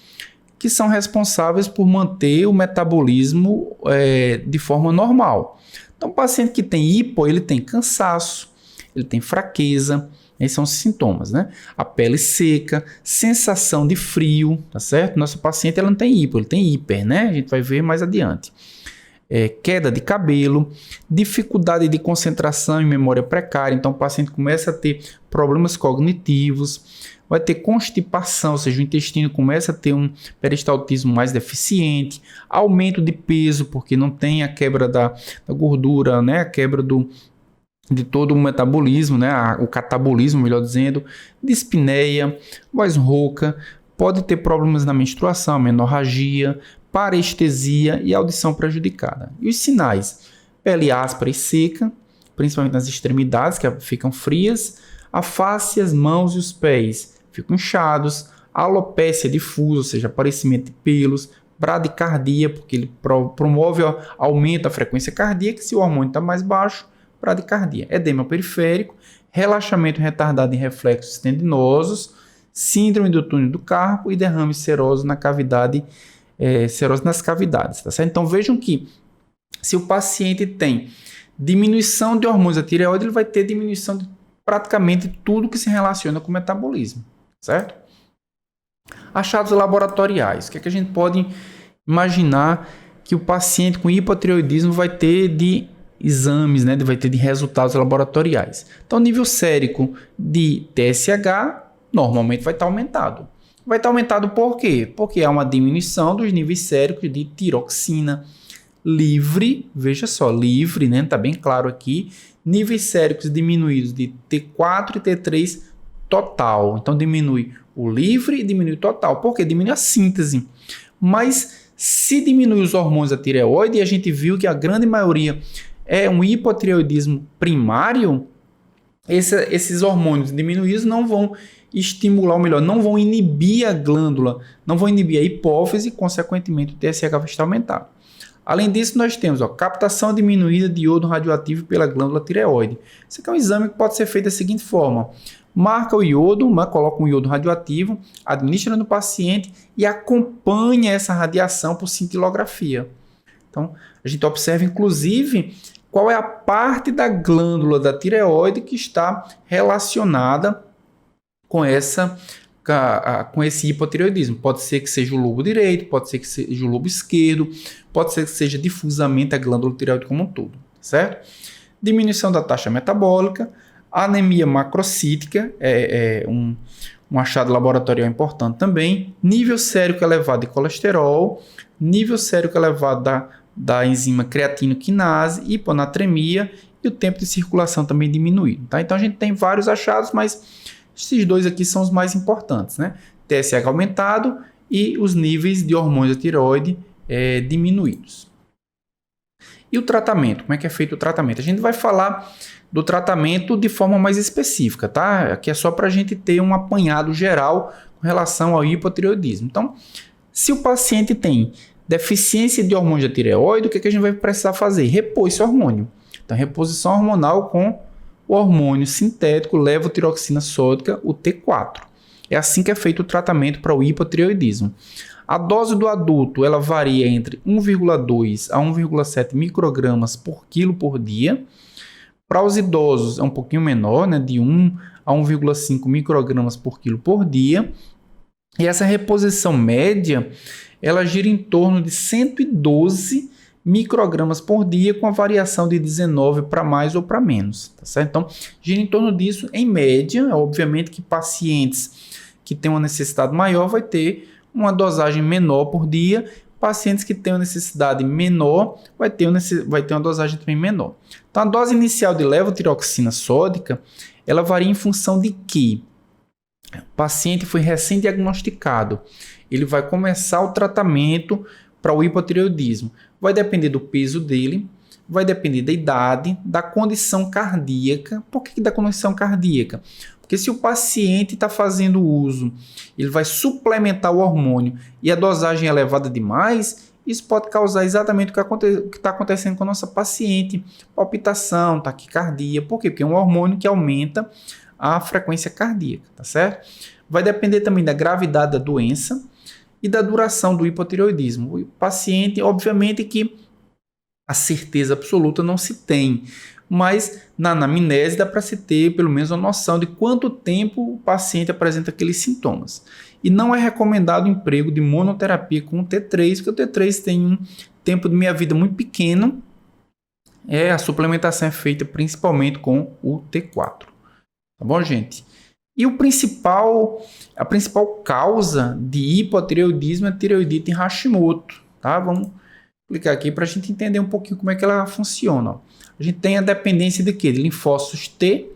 que são responsáveis por manter o metabolismo de forma normal. Então, o paciente que tem hipo, ele tem cansaço, ele tem fraqueza, esses são os sintomas, né? A pele seca, sensação de frio, tá certo? Nosso paciente ela não tem hipo, ele tem hiper, né? A gente vai ver mais adiante. queda de cabelo, dificuldade de concentração e memória precária. Então, o paciente começa a ter problemas cognitivos, vai ter constipação, ou seja, o intestino começa a ter um peristaltismo mais deficiente, aumento de peso, porque não tem a quebra da gordura, né? A quebra de todo o metabolismo, né? O catabolismo, melhor dizendo, dispneia, voz rouca, pode ter problemas na menstruação, menorragia, parestesia e audição prejudicada. E os sinais? Pele áspera e seca, principalmente nas extremidades, que ficam frias, a face, as mãos e os pés ficam inchados, alopécia difusa, ou seja, aparecimento de pelos, bradicardia, porque ele promove, aumenta a frequência cardíaca, se o hormônio está mais baixo, bradicardia, edema periférico, relaxamento retardado em reflexos tendinosos, síndrome do túnel do carpo e derrame seroso na cavidade, serose nas cavidades, tá certo? Então vejam que se o paciente tem diminuição de hormônios da tireoide, ele vai ter diminuição de praticamente tudo que se relaciona com o metabolismo, certo? Achados laboratoriais. O que é que a gente pode imaginar que o paciente com hipotireoidismo vai ter de exames, né? Vai ter de resultados laboratoriais. Então, o nível sérico de TSH normalmente vai estar aumentado. Vai estar aumentado por quê? Porque há uma diminuição dos níveis séricos de tiroxina livre, veja só, livre, né? Tá bem claro aqui. Níveis séricos diminuídos de T4 e T3 total. Então, diminui o livre e diminui o total. Por quê? Diminui a síntese. Mas, se diminui os hormônios da tireoide, e a gente viu que a grande maioria é um hipotireoidismo primário, esses hormônios diminuídos não vão estimular, ou melhor, não vão inibir a glândula, não vão inibir a hipófise e, consequentemente, o TSH vai estar aumentado. Além disso, nós temos captação diminuída de iodo radioativo pela glândula tireoide. Esse aqui é um exame que pode ser feito da seguinte forma. Marca o iodo, coloca um iodo radioativo, administra no paciente e acompanha essa radiação por cintilografia. Então, a gente observa, inclusive, qual é a parte da glândula da tireoide que está relacionada com esse hipotireoidismo. Pode ser que seja o lobo direito, pode ser que seja o lobo esquerdo, pode ser que seja difusamente a glândula tireoide como um todo, certo? Diminuição da taxa metabólica, anemia macrocítica, um achado laboratorial importante também, nível sérico elevado de colesterol, nível sérico elevado da enzima creatinoquinase, hiponatremia e o tempo de circulação também diminuído, tá? Então a gente tem vários achados, mas esses dois aqui são os mais importantes, né? TSH aumentado e os níveis de hormônios da tireoide diminuídos. E o tratamento? Como é que é feito o tratamento? A gente vai falar do tratamento de forma mais específica, tá? Aqui é só para a gente ter um apanhado geral com relação ao hipotireoidismo. Então, se o paciente tem deficiência de hormônio da tireoide, o que a gente vai precisar fazer? Repor esse hormônio. Então, reposição hormonal com o hormônio sintético levotiroxina sódica, o T4. É assim que é feito o tratamento para o hipotireoidismo. A dose do adulto ela varia entre 1,2 a 1,7 microgramas por quilo por dia. Para os idosos é um pouquinho menor, né, de 1 a 1,5 microgramas por quilo por dia. E essa reposição média ela gira em torno de 112 microgramas por dia, com a variação de 19 para mais ou para menos, tá certo? Então, gira em torno disso em média. Obviamente que pacientes que têm uma necessidade maior vai ter uma dosagem menor por dia, pacientes que têm uma necessidade menor vai ter uma dosagem também menor. Então, a dose inicial de levotiroxina sódica, ela varia em função de que o paciente foi recém-diagnosticado, ele vai começar o tratamento para o hipotireoidismo. Vai depender do peso dele, vai depender da idade, da condição cardíaca. Por que da condição cardíaca? Porque se o paciente está fazendo uso, ele vai suplementar o hormônio e a dosagem é elevada demais, isso pode causar exatamente o que está acontecendo com a nossa paciente. Palpitação, taquicardia. Por quê? Porque é um hormônio que aumenta a frequência cardíaca, tá certo? Vai depender também da gravidade da doença e da duração do hipotireoidismo. O paciente, obviamente que a certeza absoluta não se tem, mas na anamnese dá para se ter pelo menos uma noção de quanto tempo o paciente apresenta aqueles sintomas. E não é recomendado o emprego de monoterapia com o T3, porque o T3 tem um tempo de meia-vida muito pequeno, a suplementação é feita principalmente com o T4. Tá bom, gente? E a principal causa de hipotireoidismo é a tireoidite em Hashimoto, tá? Vamos clicar aqui para a gente entender um pouquinho como é que ela funciona. A gente tem a dependência de quê? De linfócitos T,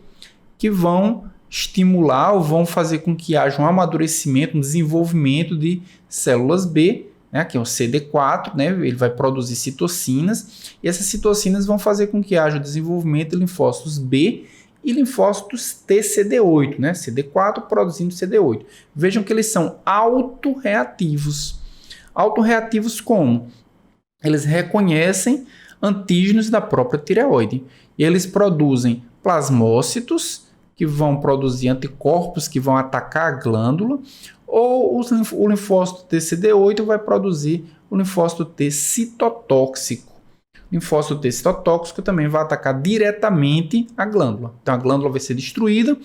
que vão estimular ou vão fazer com que haja um amadurecimento, um desenvolvimento de células B, né, que é o CD4, né, ele vai produzir citocinas, e essas citocinas vão fazer com que haja o desenvolvimento de linfócitos B e linfócitos TCD8, né, CD4 produzindo CD8. Vejam que eles são autorreativos. Autorreativos como? Eles reconhecem antígenos da própria tireoide, e eles produzem plasmócitos, que vão produzir anticorpos que vão atacar a glândula, ou o linfócito TCD8 vai produzir o linfócito T citotóxico. O linfócito T citotóxico também vai atacar diretamente a glândula. Então a glândula vai ser destruída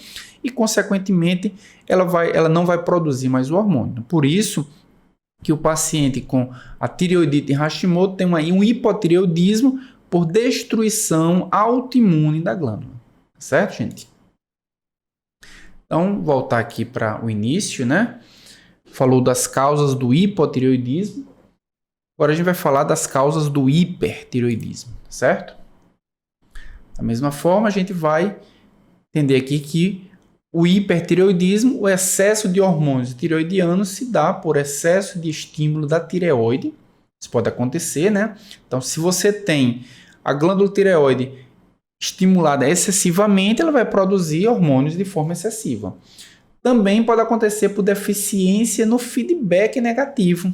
e, consequentemente, ela não vai produzir mais o hormônio. Por isso que o paciente com a tireoidite Hashimoto tem um hipotireoidismo por destruição autoimune da glândula. Certo, gente? Então, voltar aqui para o início, né? Falou das causas do hipotireoidismo. Agora a gente vai falar das causas do hipertireoidismo, certo? Da mesma forma, a gente vai entender aqui que o hipertireoidismo, o excesso de hormônios tireoidianos, se dá por excesso de estímulo da tireoide. Isso pode acontecer, né? Então, se você tem a glândula tireoide estimulada excessivamente, ela vai produzir hormônios de forma excessiva. Também pode acontecer por deficiência no feedback negativo.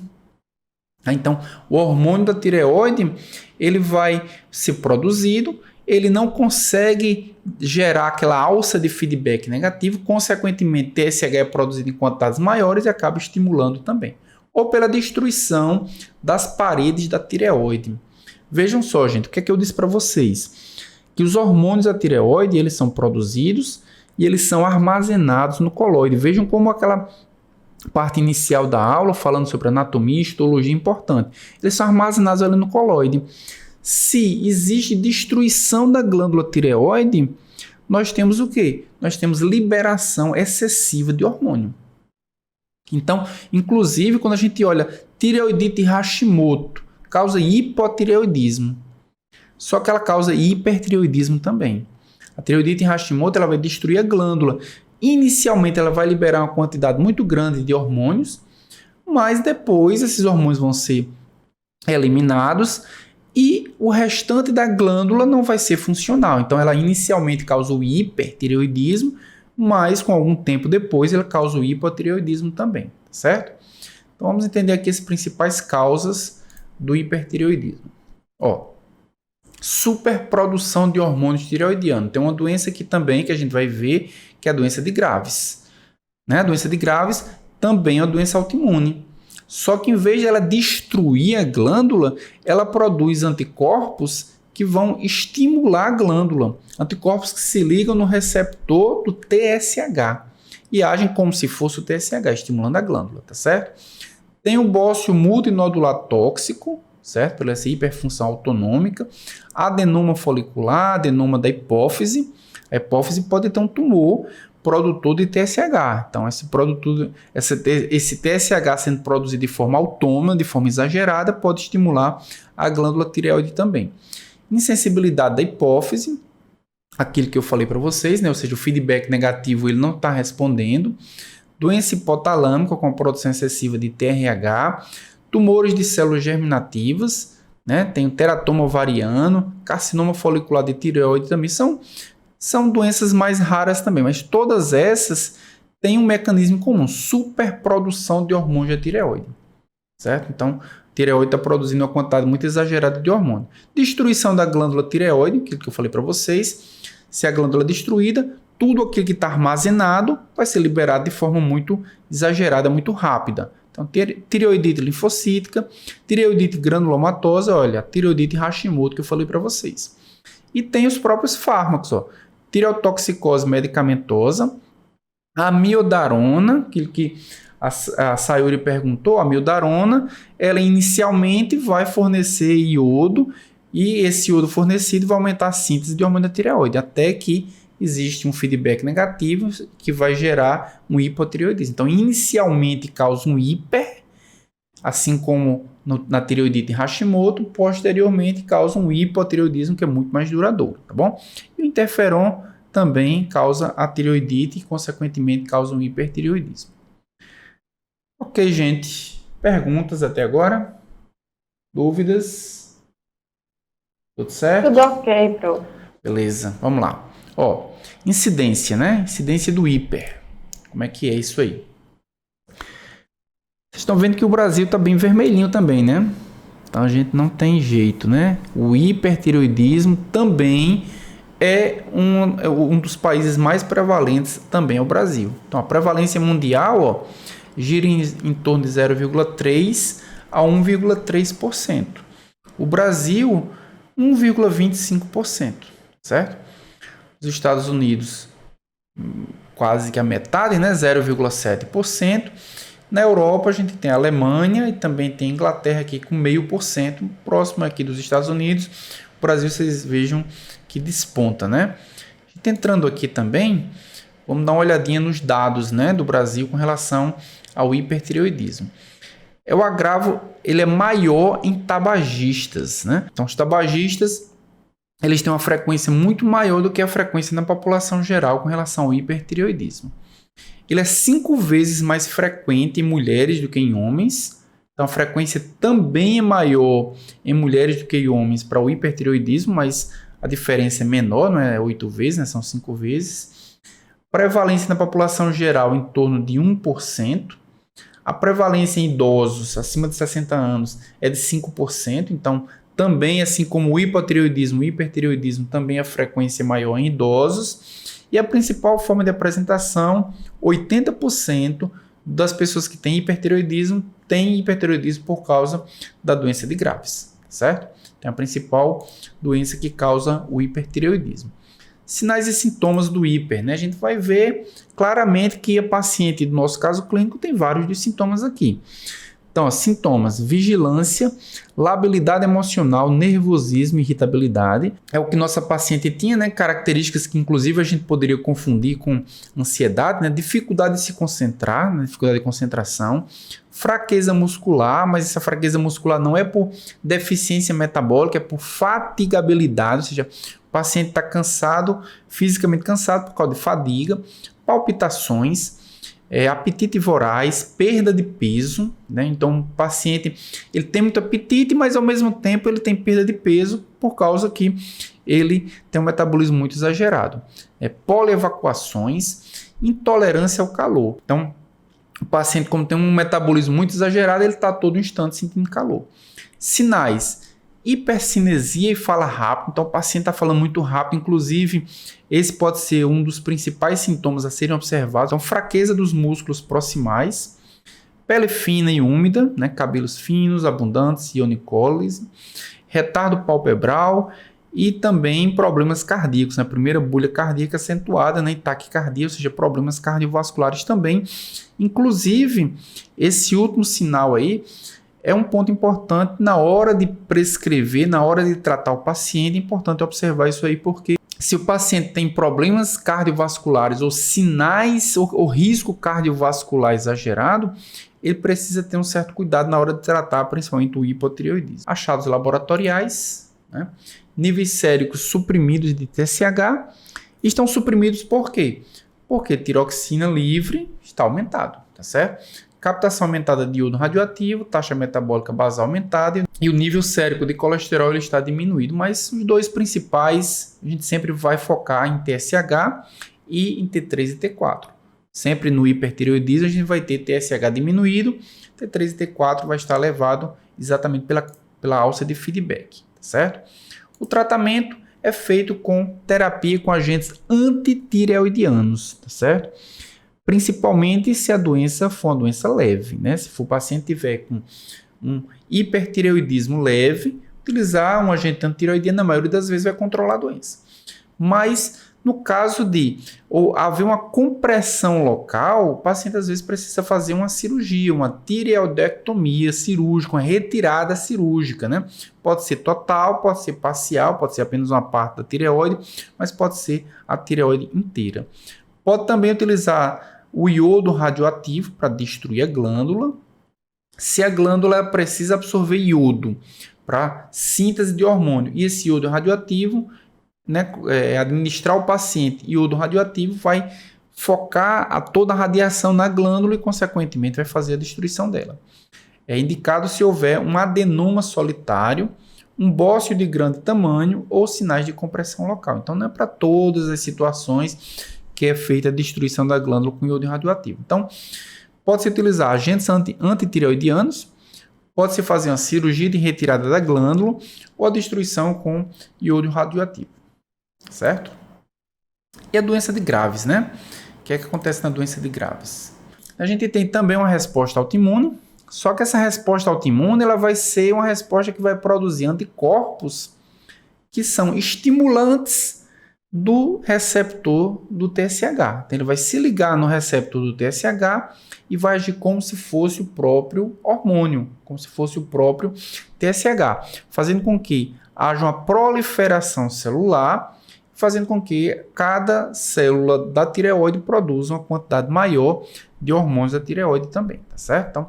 Então, o hormônio da tireoide, ele vai ser produzido, ele não consegue gerar aquela alça de feedback negativo, consequentemente, TSH é produzido em quantidades maiores e acaba estimulando também. Ou pela destruição das paredes da tireoide. Vejam só, gente, o que é que eu disse para vocês? Que os hormônios da tireoide, eles são produzidos e eles são armazenados no coloide. Vejam como aquela parte inicial da aula, falando sobre anatomia e histologia, importante. Eles são armazenados ali no coloide. Se existe destruição da glândula tireoide, nós temos o quê? Nós temos liberação excessiva de hormônio. Então, inclusive, quando a gente olha tireoidite Hashimoto, causa hipotireoidismo. Só que ela causa hipertireoidismo também. A tireoidite Hashimoto, ela vai destruir a glândula. Inicialmente, ela vai liberar uma quantidade muito grande de hormônios, mas depois esses hormônios vão ser eliminados e o restante da glândula não vai ser funcional. Então, ela inicialmente causa o hipertireoidismo, mas com algum tempo depois, ela causa o hipotireoidismo também, certo? Então, vamos entender aqui as principais causas do hipertireoidismo. Superprodução de hormônios tireoidianos. Tem uma doença aqui também que a gente vai ver, que é a doença de Graves. Né? A doença de Graves também é uma doença autoimune. Só que em vez de ela destruir a glândula, ela produz anticorpos que vão estimular a glândula. Anticorpos que se ligam no receptor do TSH e agem como se fosse o TSH, estimulando a glândula, tá certo? Tem o bócio multinodular tóxico, certo? Pela essa hiperfunção autonômica, adenoma folicular, adenoma da hipófise. A hipófise pode ter um tumor produtor de TSH. Então, esse TSH sendo produzido de forma autônoma, de forma exagerada, pode estimular a glândula tireoide também. Insensibilidade da hipófise, aquilo que eu falei para vocês, né? Ou seja, o feedback negativo ele não está respondendo. Doença hipotalâmica com a produção excessiva de TRH, tumores de células germinativas, né? Tem o teratoma ovariano, carcinoma folicular de tireoide também, são doenças mais raras também, mas todas essas têm um mecanismo comum, superprodução de hormônio da tireoide, certo? Então, a tireoide está produzindo uma quantidade muito exagerada de hormônio. Destruição da glândula tireoide, aquilo que eu falei para vocês, se a glândula é destruída, tudo aquilo que está armazenado vai ser liberado de forma muito exagerada, muito rápida. Então, tireoidite linfocítica, tireoidite granulomatosa, olha, a tireoidite Hashimoto que eu falei para vocês. E tem os próprios fármacos, tireotoxicose medicamentosa, A amiodarona, aquilo que a Sayuri perguntou, a amiodarona, ela inicialmente vai fornecer iodo e esse iodo fornecido vai aumentar a síntese de hormônio da tireoide, até que existe um feedback negativo que vai gerar um hipotireoidismo. Então, inicialmente causa um hiper, assim como na tireoidite Hashimoto, posteriormente causa um hipotireoidismo que é muito mais duradouro, tá bom? E o interferon também causa a tireoidite e, consequentemente, causa um hipertireoidismo. Ok, gente. Perguntas até agora? Dúvidas? Tudo certo? Tudo ok, prof. Beleza, vamos lá. Ó, incidência, né? Incidência do hiper. Como é que é isso aí? Vocês estão vendo que o Brasil está bem vermelhinho também, né? Então a gente não tem jeito, né? O hipertireoidismo também é um dos países mais prevalentes, também é o Brasil. Então a prevalência mundial, ó, gira em torno de 0,3 a 1,3%. O Brasil, 1,25%, certo? Os Estados Unidos, quase que a metade, né? 0,7%. Na Europa, a gente tem a Alemanha e também tem a Inglaterra aqui com 0,5%, próximo aqui dos Estados Unidos. O Brasil, vocês vejam que desponta, né? A gente entrando aqui também, vamos dar uma olhadinha nos dados, né, do Brasil com relação ao hipertireoidismo. O agravo, ele é maior em tabagistas, né? Então, os tabagistas, eles têm uma frequência muito maior do que a frequência na população geral com relação ao hipertireoidismo. Ele é 5 vezes mais frequente em mulheres do que em homens. Então, a frequência também é maior em mulheres do que em homens para o hipertireoidismo, mas a diferença é menor, não é 8 vezes, né? São 5 vezes. Prevalência na população geral em torno de 1%. A prevalência em idosos acima de 60 anos é de 5%. Então, também, assim como o hipotireoidismo, o hipertireoidismo, também a frequência é maior em idosos. E a principal forma de apresentação, 80% das pessoas que têm hipertireoidismo por causa da doença de Graves, certo? Então, a principal doença que causa o hipertireoidismo. Sinais e sintomas do hiper, né? A gente vai ver claramente que a paciente do nosso caso clínico tem vários dos sintomas aqui. Então, ó, sintomas: vigilância, labilidade emocional, nervosismo, irritabilidade. É o que nossa paciente tinha, né? Características que, inclusive, a gente poderia confundir com ansiedade, né? Dificuldade de se concentrar, né? Dificuldade de concentração. Fraqueza muscular, mas essa fraqueza muscular não é por deficiência metabólica, é por fatigabilidade, ou seja, o paciente está cansado, fisicamente cansado por causa de fadiga. Palpitações, apetite voraz, perda de peso, né? Então o paciente ele tem muito apetite, mas ao mesmo tempo ele tem perda de peso por causa que ele tem um metabolismo muito exagerado. Polievacuações, intolerância ao calor. Então o paciente, como tem um metabolismo muito exagerado, ele está todo instante sentindo calor. Sinais: hipercinesia e fala rápido. Então o paciente está falando muito rápido, inclusive esse pode ser um dos principais sintomas a serem observados. Então, fraqueza dos músculos proximais, pele fina e úmida, né? Cabelos finos, abundantes e onicólise, retardo palpebral e também problemas cardíacos, né? Primeira bolha cardíaca acentuada, né? Taquicardia, ou seja, problemas cardiovasculares também. Inclusive, esse último sinal aí é um ponto importante na hora de prescrever, na hora de tratar o paciente. É importante observar isso aí, porque se o paciente tem problemas cardiovasculares ou sinais ou risco cardiovascular exagerado, ele precisa ter um certo cuidado na hora de tratar, principalmente o hipotireoidismo. Achados laboratoriais, né? Níveis séricos suprimidos de TSH. Estão suprimidos por quê? Porque tiroxina livre está aumentado, tá certo? Captação aumentada de iodo radioativo, taxa metabólica basal aumentada e o nível sérico de colesterol ele está diminuído. Mas os dois principais, a gente sempre vai focar em TSH e em T3 e T4. Sempre no hipertireoidismo a gente vai ter TSH diminuído, T3 e T4 vai estar elevado exatamente pela alça de feedback, tá certo? O tratamento é feito com terapia com agentes antitireoidianos, tá certo? Principalmente se a doença for uma doença leve, né? Se o paciente tiver com um hipertireoidismo leve, utilizar um agente antitireoidiano na maioria das vezes vai controlar a doença. Mas No caso de ou haver uma compressão local, o paciente às vezes precisa fazer uma cirurgia, uma tireoidectomia cirúrgica, uma retirada cirúrgica, né? Pode ser total, pode ser parcial, pode ser apenas uma parte da tireoide, mas pode ser a tireoide inteira. Pode também utilizar o iodo radioativo para destruir a glândula. Se a glândula precisa absorver iodo para síntese de hormônio e esse iodo radioativo, né, administrar ao paciente iodo radioativo vai focar toda a radiação na glândula e, consequentemente, vai fazer a destruição dela. É indicado se houver um adenoma solitário, um bócio de grande tamanho ou sinais de compressão local. Então, não é para todas as situações que é feita a destruição da glândula com iodo radioativo. Então, pode-se utilizar agentes antitireoidianos, pode-se fazer uma cirurgia de retirada da glândula ou a destruição com iodo radioativo. Certo? E a doença de Graves, né? O que é que acontece na doença de Graves? A gente tem também uma resposta autoimune, só que essa resposta autoimune ela vai ser uma resposta que vai produzir anticorpos que são estimulantes do receptor do TSH. Então, ele vai se ligar no receptor do TSH e vai agir como se fosse o próprio hormônio, como se fosse o próprio TSH, fazendo com que haja uma proliferação celular, fazendo com que cada célula da tireoide produza uma quantidade maior de hormônios da tireoide também, tá certo? Então,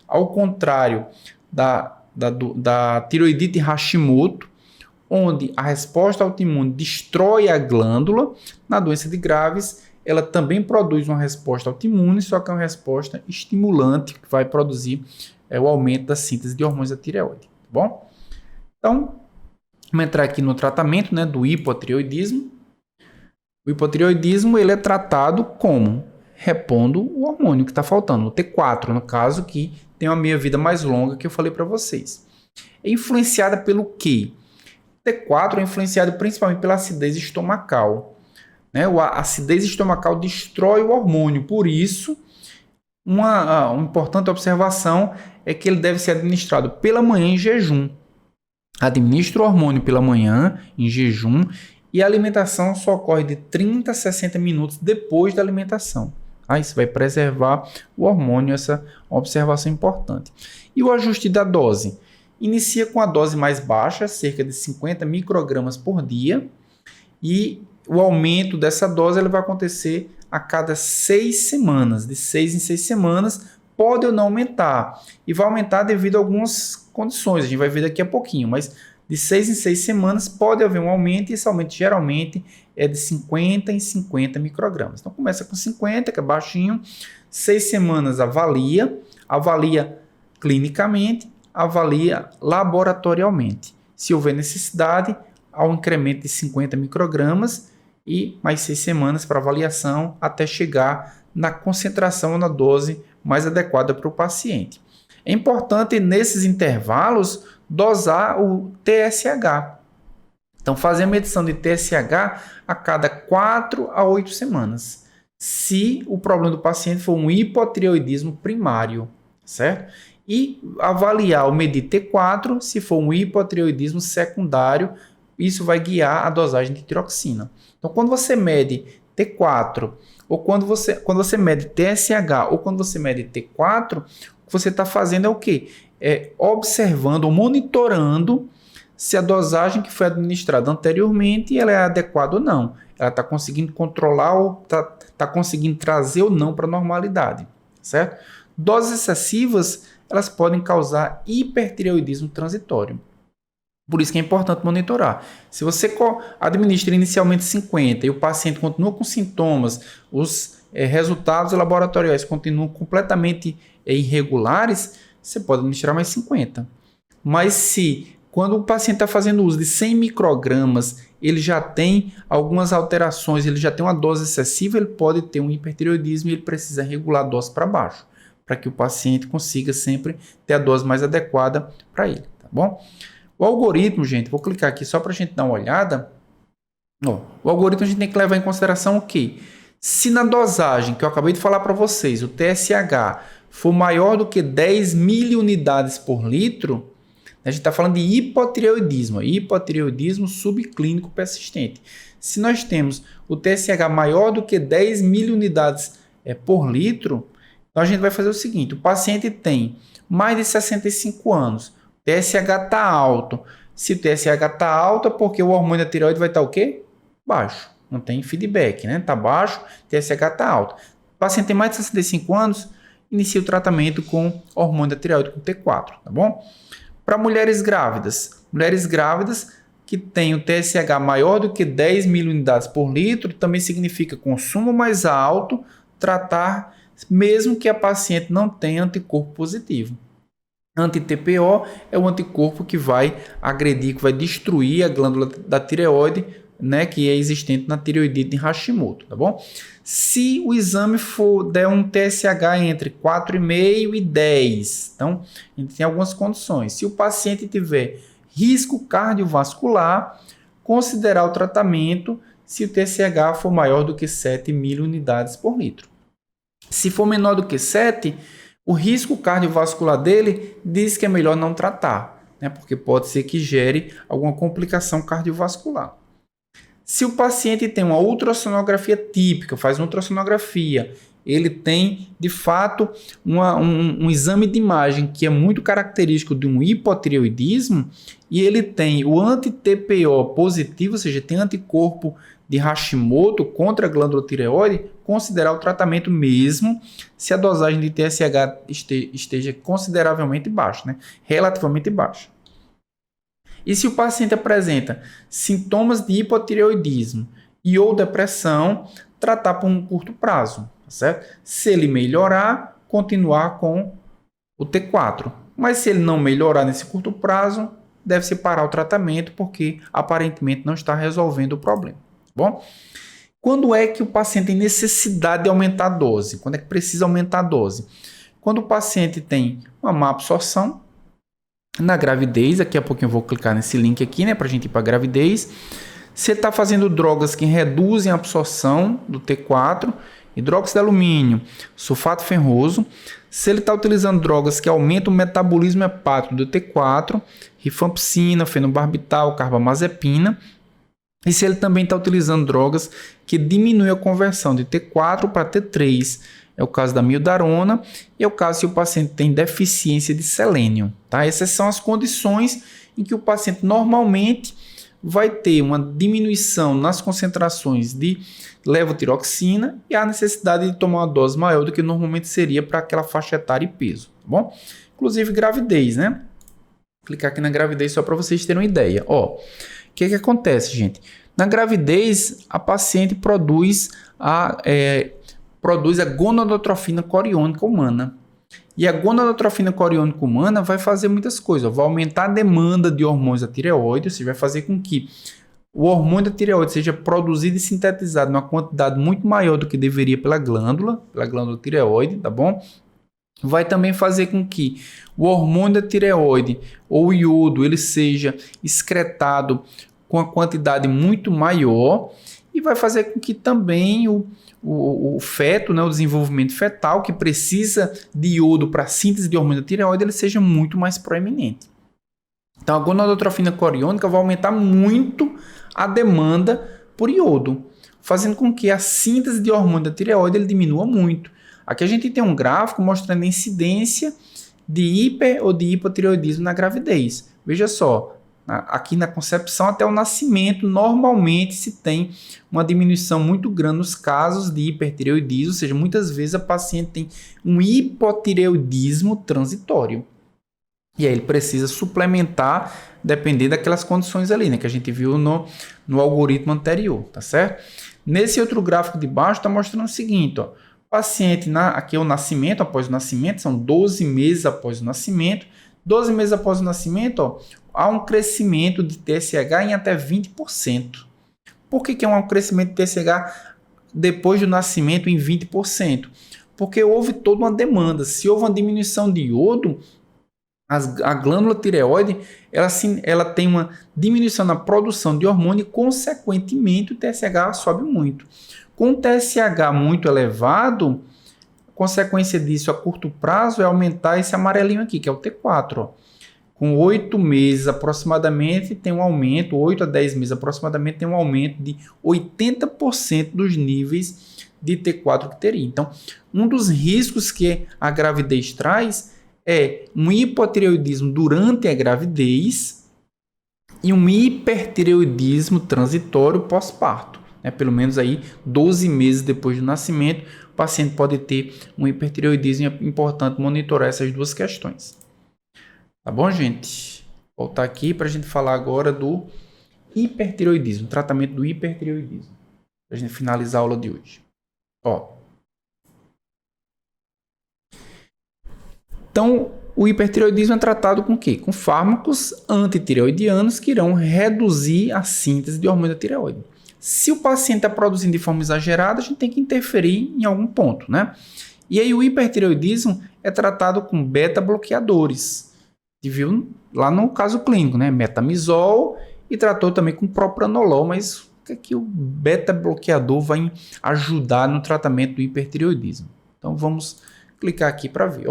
ao contrário da tireoidite Hashimoto, onde a resposta autoimune destrói a glândula, na doença de Graves, ela também produz uma resposta autoimune, só que é uma resposta estimulante, que vai produzir o aumento da síntese de hormônios da tireoide, tá bom? Então, vamos entrar aqui no tratamento, né, do hipotireoidismo. O hipotireoidismo ele é tratado como? Repondo o hormônio que está faltando, o T4, no caso, que tem uma meia-vida mais longa que eu falei para vocês. É influenciada pelo quê? O T4 é influenciado principalmente pela acidez estomacal. Né? A acidez estomacal destrói o hormônio, por isso, uma importante observação é que ele deve ser administrado pela manhã em jejum. Administra o hormônio pela manhã, em jejum, e a alimentação só ocorre de 30 a 60 minutos depois da alimentação. Isso vai preservar o hormônio, essa observação importante. E o ajuste da dose? Inicia com a dose mais baixa, cerca de 50 microgramas por dia, e o aumento dessa dose ele vai acontecer a cada 6 semanas, de 6 em 6 semanas, pode ou não aumentar, e vai aumentar devido a algumas condições, a gente vai ver daqui a pouquinho, mas de 6 em 6 semanas pode haver um aumento, e esse aumento geralmente é de 50 em 50 microgramas. Então começa com 50, que é baixinho, 6 semanas avalia clinicamente, avalia laboratorialmente. Se houver necessidade, há um incremento de 50 microgramas e mais 6 semanas para avaliação até chegar na concentração ou na dose mais adequada para o paciente. É importante, nesses intervalos, dosar o TSH. Então, fazer a medição de TSH a cada 4 a 8 semanas, se o problema do paciente for um hipotireoidismo primário, certo? E avaliar ou medir T4 se for um hipotireoidismo secundário, isso vai guiar a dosagem de tiroxina. Então, quando você mede T4, ou quando você mede TSH, ou quando você mede T4, o que você está fazendo é o quê? É observando ou monitorando se a dosagem que foi administrada anteriormente ela é adequada ou não. Ela está conseguindo controlar ou está conseguindo trazer ou não para a normalidade, certo? Doses excessivas, elas podem causar hipertireoidismo transitório. Por isso que é importante monitorar. Se você administra inicialmente 50 e o paciente continua com sintomas, os resultados laboratoriais continuam completamente irregulares, você pode administrar mais 50. Mas se, quando o paciente está fazendo uso de 100 microgramas, ele já tem algumas alterações, ele já tem uma dose excessiva, ele pode ter um hipertireoidismo e ele precisa regular a dose para baixo, para que o paciente consiga sempre ter a dose mais adequada para ele, tá bom? O algoritmo, gente, vou clicar aqui só para a gente dar uma olhada. O algoritmo a gente tem que levar em consideração o quê? Se na dosagem que eu acabei de falar para vocês, o TSH for maior do que 10 miliunidades por litro, A gente está falando de hipotireoidismo, hipotireoidismo subclínico persistente. Se nós temos o TSH maior do que 10 miliunidades por litro, então a gente vai fazer o seguinte: o paciente tem mais de 65 anos, o TSH está alto. Se o TSH está alto, é porque o hormônio da tireoide vai estar o quê? Baixo. Não tem feedback, né? Está baixo, o TSH está alto. O paciente tem mais de 65 anos, inicia o tratamento com hormônio da tireoide, com T4, tá bom? Para mulheres grávidas que têm o TSH maior do que 10 miliunidades por litro, também significa consumo mais alto, tratar mesmo que a paciente não tenha anticorpo positivo. Anti-TPO é o anticorpo que vai agredir, que vai destruir a glândula da tireoide, né, que é existente na tireoidite de Hashimoto, tá bom? Se o exame der um TSH entre 4,5 e 10, então a gente tem algumas condições. Se o paciente tiver risco cardiovascular, considerar o tratamento se o TSH for maior do que 7 miliunidades por litro. Se for menor do que 7, o risco cardiovascular dele diz que é melhor não tratar, né, porque pode ser que gere alguma complicação cardiovascular. Se o paciente tem uma ultrassonografia típica, faz uma ultrassonografia, ele tem, de fato, um exame de imagem que é muito característico de um hipotireoidismo, e ele tem o anti-TPO positivo, ou seja, tem anticorpo de Hashimoto contra a glândula tireoide, considerar o tratamento mesmo se a dosagem de TSH esteja consideravelmente baixa, né? Relativamente baixa. E se o paciente apresenta sintomas de hipotireoidismo e ou depressão, tratar por um curto prazo, tá certo? Se ele melhorar, continuar com o T4. Mas se ele não melhorar nesse curto prazo, deve-se parar o tratamento porque aparentemente não está resolvendo o problema, tá bom? Quando é que o paciente tem necessidade de aumentar a dose? Quando é que precisa aumentar a dose? Quando o paciente tem uma má absorção, na gravidez, daqui a pouquinho eu vou clicar nesse link aqui, né, para a gente ir para a gravidez. Se ele está fazendo drogas que reduzem a absorção do T4, hidróxido de alumínio, sulfato ferroso. Se ele está utilizando drogas que aumentam o metabolismo hepático do T4, rifampicina, fenobarbital, carbamazepina. E se ele também está utilizando drogas que diminuem a conversão de T4 para T3, é o caso da mildarona, e é o caso se o paciente tem deficiência de selênio, tá? Essas são as condições em que o paciente normalmente vai ter uma diminuição nas concentrações de levotiroxina e a necessidade de tomar uma dose maior do que normalmente seria para aquela faixa etária e peso, tá bom? Inclusive gravidez, né? Vou clicar aqui na gravidez só para vocês terem uma ideia. Ó, o que acontece, gente? Na gravidez, a paciente produz a gonadotrofina coriônica humana. E a gonadotrofina coriônica humana vai fazer muitas coisas. Vai aumentar a demanda de hormônios da tireoide, ou seja, vai fazer com que o hormônio da tireoide seja produzido e sintetizado numa quantidade muito maior do que deveria pela glândula tireoide, tá bom? Vai também fazer com que o hormônio da tireoide, ou o iodo, ele seja excretado com uma quantidade muito maior, e vai fazer com que também o feto, né, o desenvolvimento fetal, que precisa de iodo para a síntese de hormônio da tireoide, ele seja muito mais proeminente. Então, a gonadotrofina coriônica vai aumentar muito a demanda por iodo, fazendo com que a síntese de hormônio da tireoide ele diminua muito. Aqui a gente tem um gráfico mostrando a incidência de hiper ou de hipotireoidismo na gravidez. Veja só, aqui na concepção até o nascimento, normalmente se tem uma diminuição muito grande nos casos de hipertireoidismo, ou seja, muitas vezes a paciente tem um hipotireoidismo transitório. E aí ele precisa suplementar, dependendo daquelas condições ali, né, que a gente viu no algoritmo anterior, tá certo? Nesse outro gráfico de baixo está mostrando o seguinte, ó, paciente, aqui é o nascimento, após o nascimento, são 12 meses após o nascimento. 12 meses após o nascimento, ó, há um crescimento de TSH em até 20%. Por que é um crescimento de TSH depois do nascimento em 20%? Porque houve toda uma demanda. Se houve uma diminuição de iodo, a glândula tireoide ela tem uma diminuição na produção de hormônio e, consequentemente, o TSH sobe muito. Com o TSH muito elevado, a consequência disso a curto prazo é aumentar esse amarelinho aqui, que é o T4. Ó. com 8 meses aproximadamente tem um aumento, 8 a 10 meses aproximadamente tem um aumento de 80% dos níveis de T4 que teria. Então, um dos riscos que a gravidez traz é um hipotireoidismo durante a gravidez e um hipertireoidismo transitório pós-parto. Pelo menos aí 12 meses depois do nascimento, o paciente pode ter um hipertireoidismo. É importante monitorar essas duas questões. Tá bom, gente? Vou voltar aqui para a gente falar agora do hipertireoidismo, tratamento do hipertireoidismo, para a gente finalizar a aula de hoje. Então, o hipertireoidismo é tratado com o quê? Com fármacos antitireoidianos que irão reduzir a síntese de hormônio da tireoide. Se o paciente está produzindo de forma exagerada, a gente tem que interferir em algum ponto, né? E aí o hipertireoidismo é tratado com beta-bloqueadores. A gente viu lá no caso clínico, né? Metamizol, e tratou também com propranolol, mas o que é que o beta-bloqueador vai ajudar no tratamento do hipertireoidismo? Então vamos clicar aqui para ver,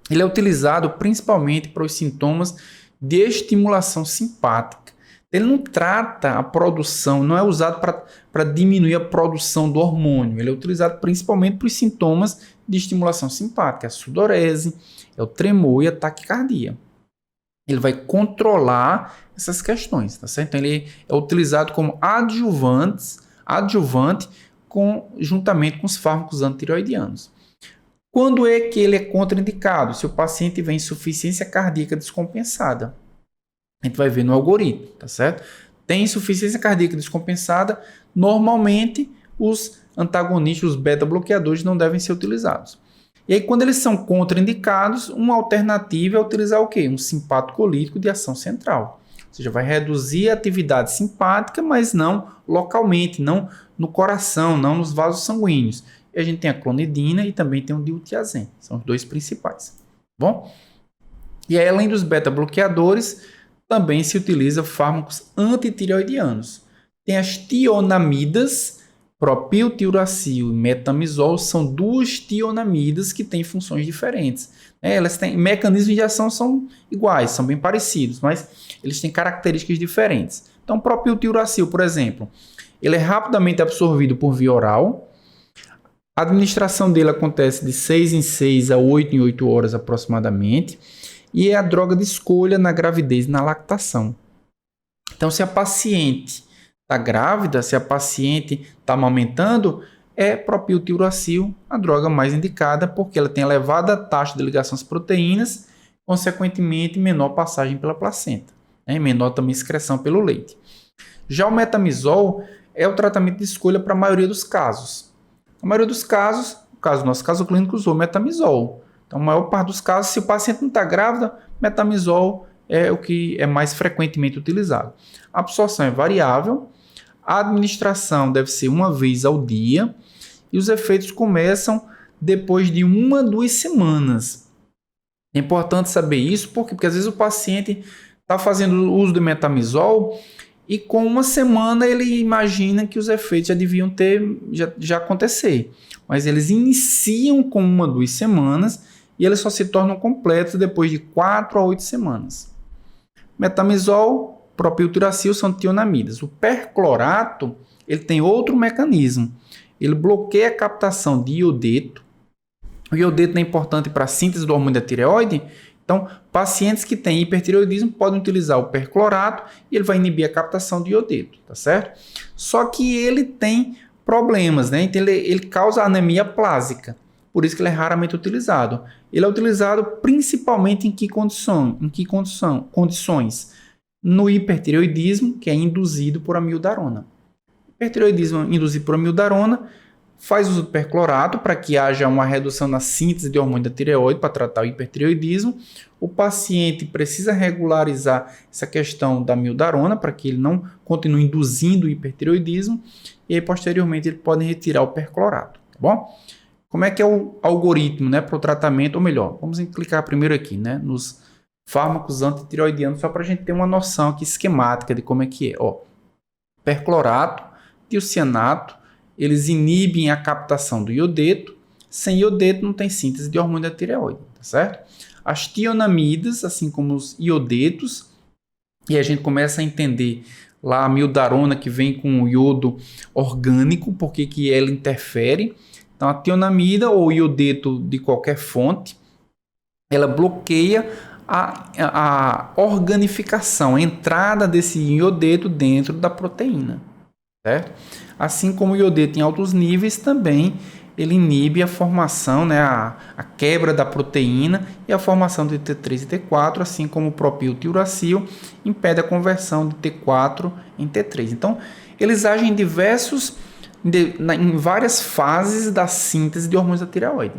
Ele é utilizado principalmente para os sintomas de estimulação simpática. Ele não trata a produção, não é usado para diminuir a produção do hormônio. Ele é utilizado principalmente para os sintomas de estimulação simpática, a sudorese, o tremor e a taquicardia. Ele vai controlar essas questões, tá certo? Então, ele é utilizado como adjuvante juntamente com os fármacos antireoidianos. Quando é que ele é contraindicado? Se o paciente tiver insuficiência cardíaca descompensada. A gente vai ver no algoritmo, tá certo? Tem insuficiência cardíaca descompensada, normalmente os antagonistas, os beta-bloqueadores não devem ser utilizados. E aí, quando eles são contraindicados, uma alternativa é utilizar o quê? Um simpatocolítico de ação central. Ou seja, vai reduzir a atividade simpática, mas não localmente, não no coração, não nos vasos sanguíneos. E a gente tem a clonidina e também tem o diltiazem. São os dois principais. Bom? E aí, além dos beta-bloqueadores, também se utiliza fármacos antitireoidianos. Tem as tionamidas, propiltiuracil e metamizol, são duas tionamidas que têm funções diferentes. Elas têm mecanismos de ação são iguais, são bem parecidos, mas eles têm características diferentes. Então, propiltiuracil, por exemplo, ele é rapidamente absorvido por via oral. A administração dele acontece de 6 em 6 a 8 em 8 horas aproximadamente. E é a droga de escolha na gravidez e na lactação. Então, se a paciente está grávida, se a paciente está amamentando, é propiltiuracil a droga mais indicada, porque ela tem elevada taxa de ligação às proteínas, consequentemente menor passagem pela placenta, menor também excreção pelo leite. Já o metamizol é o tratamento de escolha para a maioria dos casos. A maioria dos casos, no nosso caso clínico, usou metamizol. Então, a maior parte dos casos, se o paciente não está grávida, metamizol é o que é mais frequentemente utilizado. A absorção é variável, a administração deve ser uma vez ao dia e os efeitos começam depois de 1 a 2 semanas. É importante saber isso porque às vezes o paciente está fazendo uso de metamizol e com 1 semana ele imagina que os efeitos já deviam já acontecer. Mas eles iniciam com 1 a 2 semanas e eles só se tornam completos depois de 4 a 8 semanas. Metamizol, propiltiuracil são tionamidas. O perclorato, ele tem outro mecanismo. Ele bloqueia a captação de iodeto. O iodeto é importante para a síntese do hormônio da tireoide. Então, pacientes que têm hipertireoidismo podem utilizar o perclorato e ele vai inibir a captação de iodeto, tá certo? Só que ele tem problemas, né? Então, ele causa anemia plásica. Por isso que ele é raramente utilizado. Ele é utilizado principalmente em que condições? No hipertireoidismo, que é induzido por amiodarona. Hipertireoidismo induzido por amiodarona faz uso do perclorato para que haja uma redução na síntese de hormônio da tireoide para tratar o hipertireoidismo. O paciente precisa regularizar essa questão da amiodarona para que ele não continue induzindo o hipertireoidismo e aí, posteriormente, ele pode retirar o perclorato, tá bom? Como é que é o algoritmo, né, para o tratamento, ou melhor, vamos clicar primeiro aqui, né, nos fármacos antitireoidianos, só para a gente ter uma noção aqui esquemática de como é que é. Perclorato, tiocianato, eles inibem a captação do iodeto. Sem iodeto não tem síntese de hormônio da tireoide, tá certo? as tionamidas, assim como os iodetos, e a gente começa a entender lá a mildarona que vem com o iodo orgânico, porque que ela interfere. Então a tionamida ou iodeto de qualquer fonte, ela bloqueia a organificação, a entrada desse iodeto dentro da proteína, certo? Assim como o iodeto em altos níveis também ele inibe a formação, né, a quebra da proteína e a formação de T3 e T4, assim como o propiltiuracil impede a conversão de T4 em T3. Então, eles agem em várias fases da síntese de hormônios da tireoide.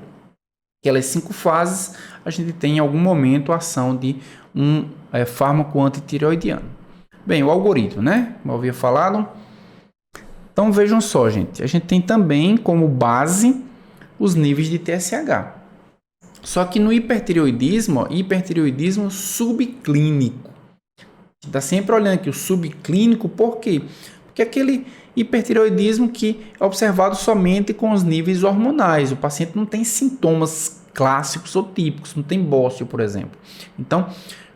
Aquelas 5 fases, a gente tem em algum momento a ação de um fármaco antitireoidiano. Bem, o algoritmo, né? Como eu havia falado. Então vejam só, gente, a gente tem também como base os níveis de TSH. Só que no hipertireoidismo, hipertireoidismo subclínico. A gente está sempre olhando aqui o subclínico, por quê? Porque aquele hipertireoidismo que é observado somente com os níveis hormonais. O paciente não tem sintomas clássicos ou típicos, não tem bócio, por exemplo. Então,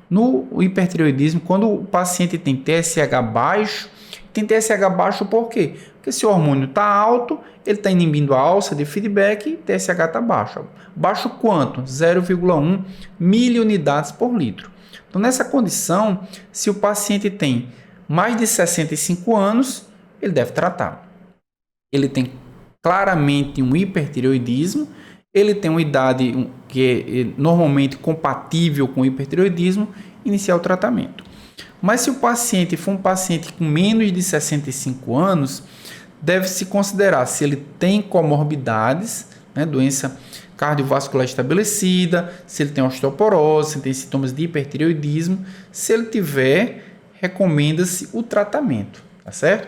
no hipertireoidismo, quando o paciente tem TSH baixo, tem TSH baixo por quê? Porque se o hormônio está alto, ele está inibindo a alça de feedback e TSH está baixo. Baixo quanto? 0,1 miliunidades por litro. Então, nessa condição, se o paciente tem mais de 65 anos, ele deve tratar. Ele tem claramente um hipertireoidismo, ele tem uma idade que é normalmente compatível com o hipertireoidismo, iniciar o tratamento. Mas se o paciente for um paciente com menos de 65 anos, deve-se considerar se ele tem comorbidades, né, doença cardiovascular estabelecida, se ele tem osteoporose, se ele tem sintomas de hipertireoidismo. Se ele tiver, recomenda-se o tratamento, tá certo?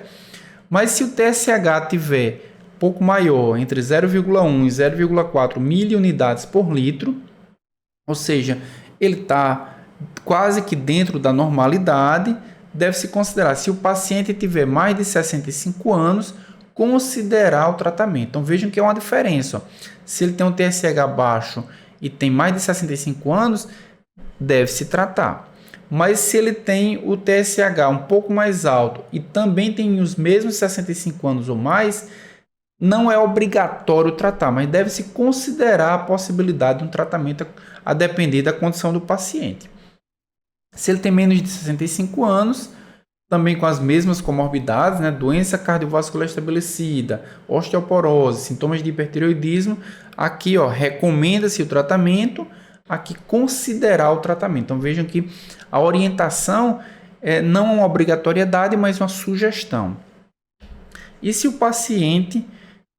Mas se o TSH tiver pouco maior, entre 0,1 e 0,4 miliunidades por litro, ou seja, ele está quase que dentro da normalidade, deve-se considerar, se o paciente tiver mais de 65 anos, considerar o tratamento. Então vejam que é uma diferença. Ó. Se ele tem um TSH baixo e tem mais de 65 anos, deve-se tratar. Mas se ele tem o TSH um pouco mais alto e também tem os mesmos 65 anos ou mais, não é obrigatório tratar, mas deve-se considerar a possibilidade de um tratamento a depender da condição do paciente. Se ele tem menos de 65 anos, também com as mesmas comorbidades, né, doença cardiovascular estabelecida, osteoporose, sintomas de hipertireoidismo, aqui recomenda-se o tratamento, aqui considerar o tratamento. Então vejam que a orientação não é uma obrigatoriedade, mas uma sugestão. E se o paciente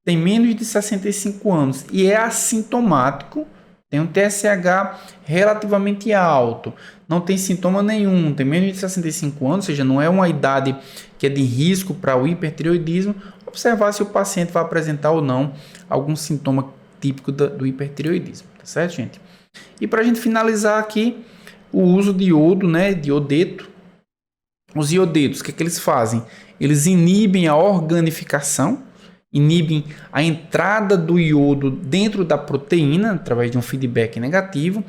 tem menos de 65 anos e é assintomático, tem um TSH relativamente alto, não tem sintoma nenhum, tem menos de 65 anos, ou seja, não é uma idade que é de risco para o hipertireoidismo, observar se o paciente vai apresentar ou não algum sintoma típico do hipertireoidismo, tá certo, gente? E para a gente finalizar aqui, o uso de iodo, né, de iodeto. Os iodetos, o que eles fazem? Eles inibem a organificação, inibem a entrada do iodo dentro da proteína, através de um feedback negativo,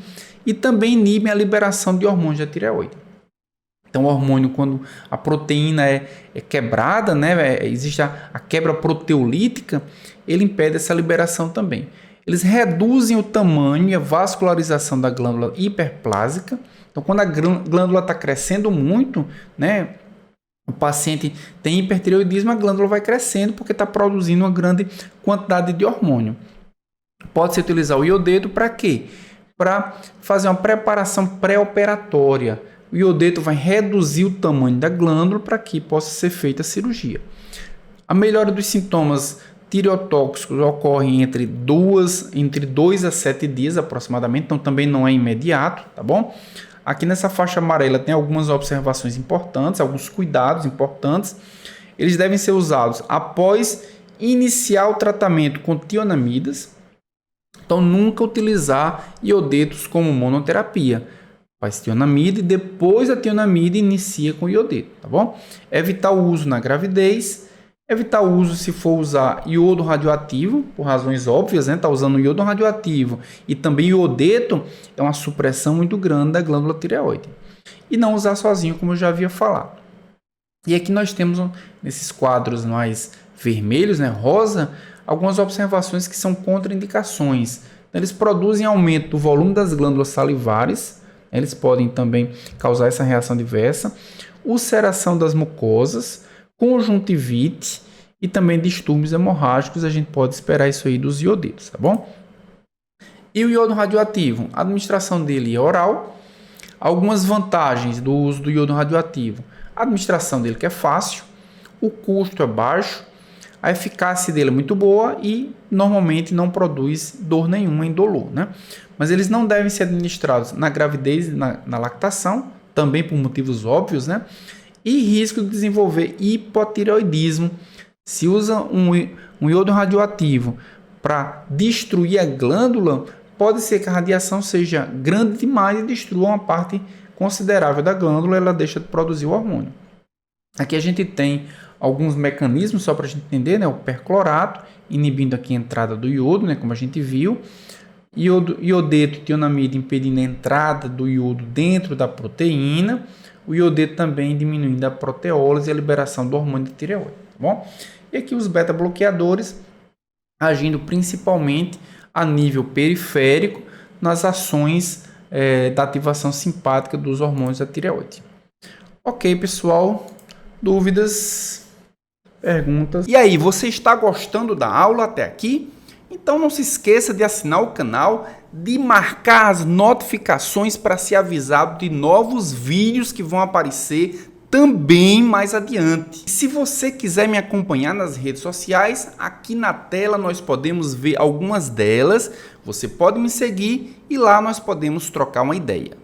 e também inibem a liberação de hormônios da tireoide. Então, o hormônio, quando a proteína é quebrada, né, existe a quebra proteolítica, ele impede essa liberação também. Eles reduzem o tamanho e a vascularização da glândula hiperplásica. Então, quando a glândula está crescendo muito, né, o paciente tem hipertireoidismo, a glândula vai crescendo porque está produzindo uma grande quantidade de hormônio. Pode-se utilizar o iodeto para quê? Para fazer uma preparação pré-operatória. O iodeto vai reduzir o tamanho da glândula para que possa ser feita a cirurgia. A melhora dos sintomas tireotóxicos ocorre entre 2 a 7 dias aproximadamente, então também não é imediato, tá bom? Aqui nessa faixa amarela tem algumas observações importantes, alguns cuidados importantes. Eles devem ser usados após iniciar o tratamento com tionamidas. Então, nunca utilizar iodetos como monoterapia. Faz tionamida e depois da tionamida inicia com iodeto, tá bom? Evitar o uso na gravidez, Evitar o uso se for usar iodo radioativo, por razões óbvias, né? Tá usando iodo radioativo e também iodeto, é uma supressão muito grande da glândula tireoide. E não usar sozinho, como eu já havia falado. E aqui nós temos, nesses quadros mais vermelhos, né, rosa, algumas observações que são contraindicações. Eles produzem aumento do volume das glândulas salivares, eles podem também causar essa reação adversa, ulceração das mucosas, conjuntivite e também distúrbios hemorrágicos. A gente pode esperar isso aí dos iodetos, tá bom? E o iodo radioativo, a administração dele é oral. Algumas vantagens do uso do iodo radioativo: a administração dele que é fácil, o custo é baixo, a eficácia dele é muito boa e normalmente não produz dor nenhuma, indolor, né? Mas eles não devem ser administrados na gravidez e na lactação, também por motivos óbvios, né? E risco de desenvolver hipotireoidismo. Se usa um iodo radioativo para destruir a glândula, pode ser que a radiação seja grande demais e destrua uma parte considerável da glândula, ela deixa de produzir o hormônio. Aqui a gente tem alguns mecanismos, só para a gente entender, né? O perclorato, inibindo aqui a entrada do iodo, né? Como a gente viu. Iodeto e tionamida impedindo a entrada do iodo dentro da proteína. O iodeto também diminuindo a proteólise e a liberação do hormônio de tireoide, tá bom? E aqui os beta-bloqueadores agindo principalmente a nível periférico nas ações da ativação simpática dos hormônios da tireoide. Ok, pessoal? Dúvidas? Perguntas? E aí, você está gostando da aula até aqui? Então não se esqueça de assinar o canal, de marcar as notificações para ser avisado de novos vídeos que vão aparecer também mais adiante. E se você quiser me acompanhar nas redes sociais, aqui na tela nós podemos ver algumas delas. Você pode me seguir e lá nós podemos trocar uma ideia.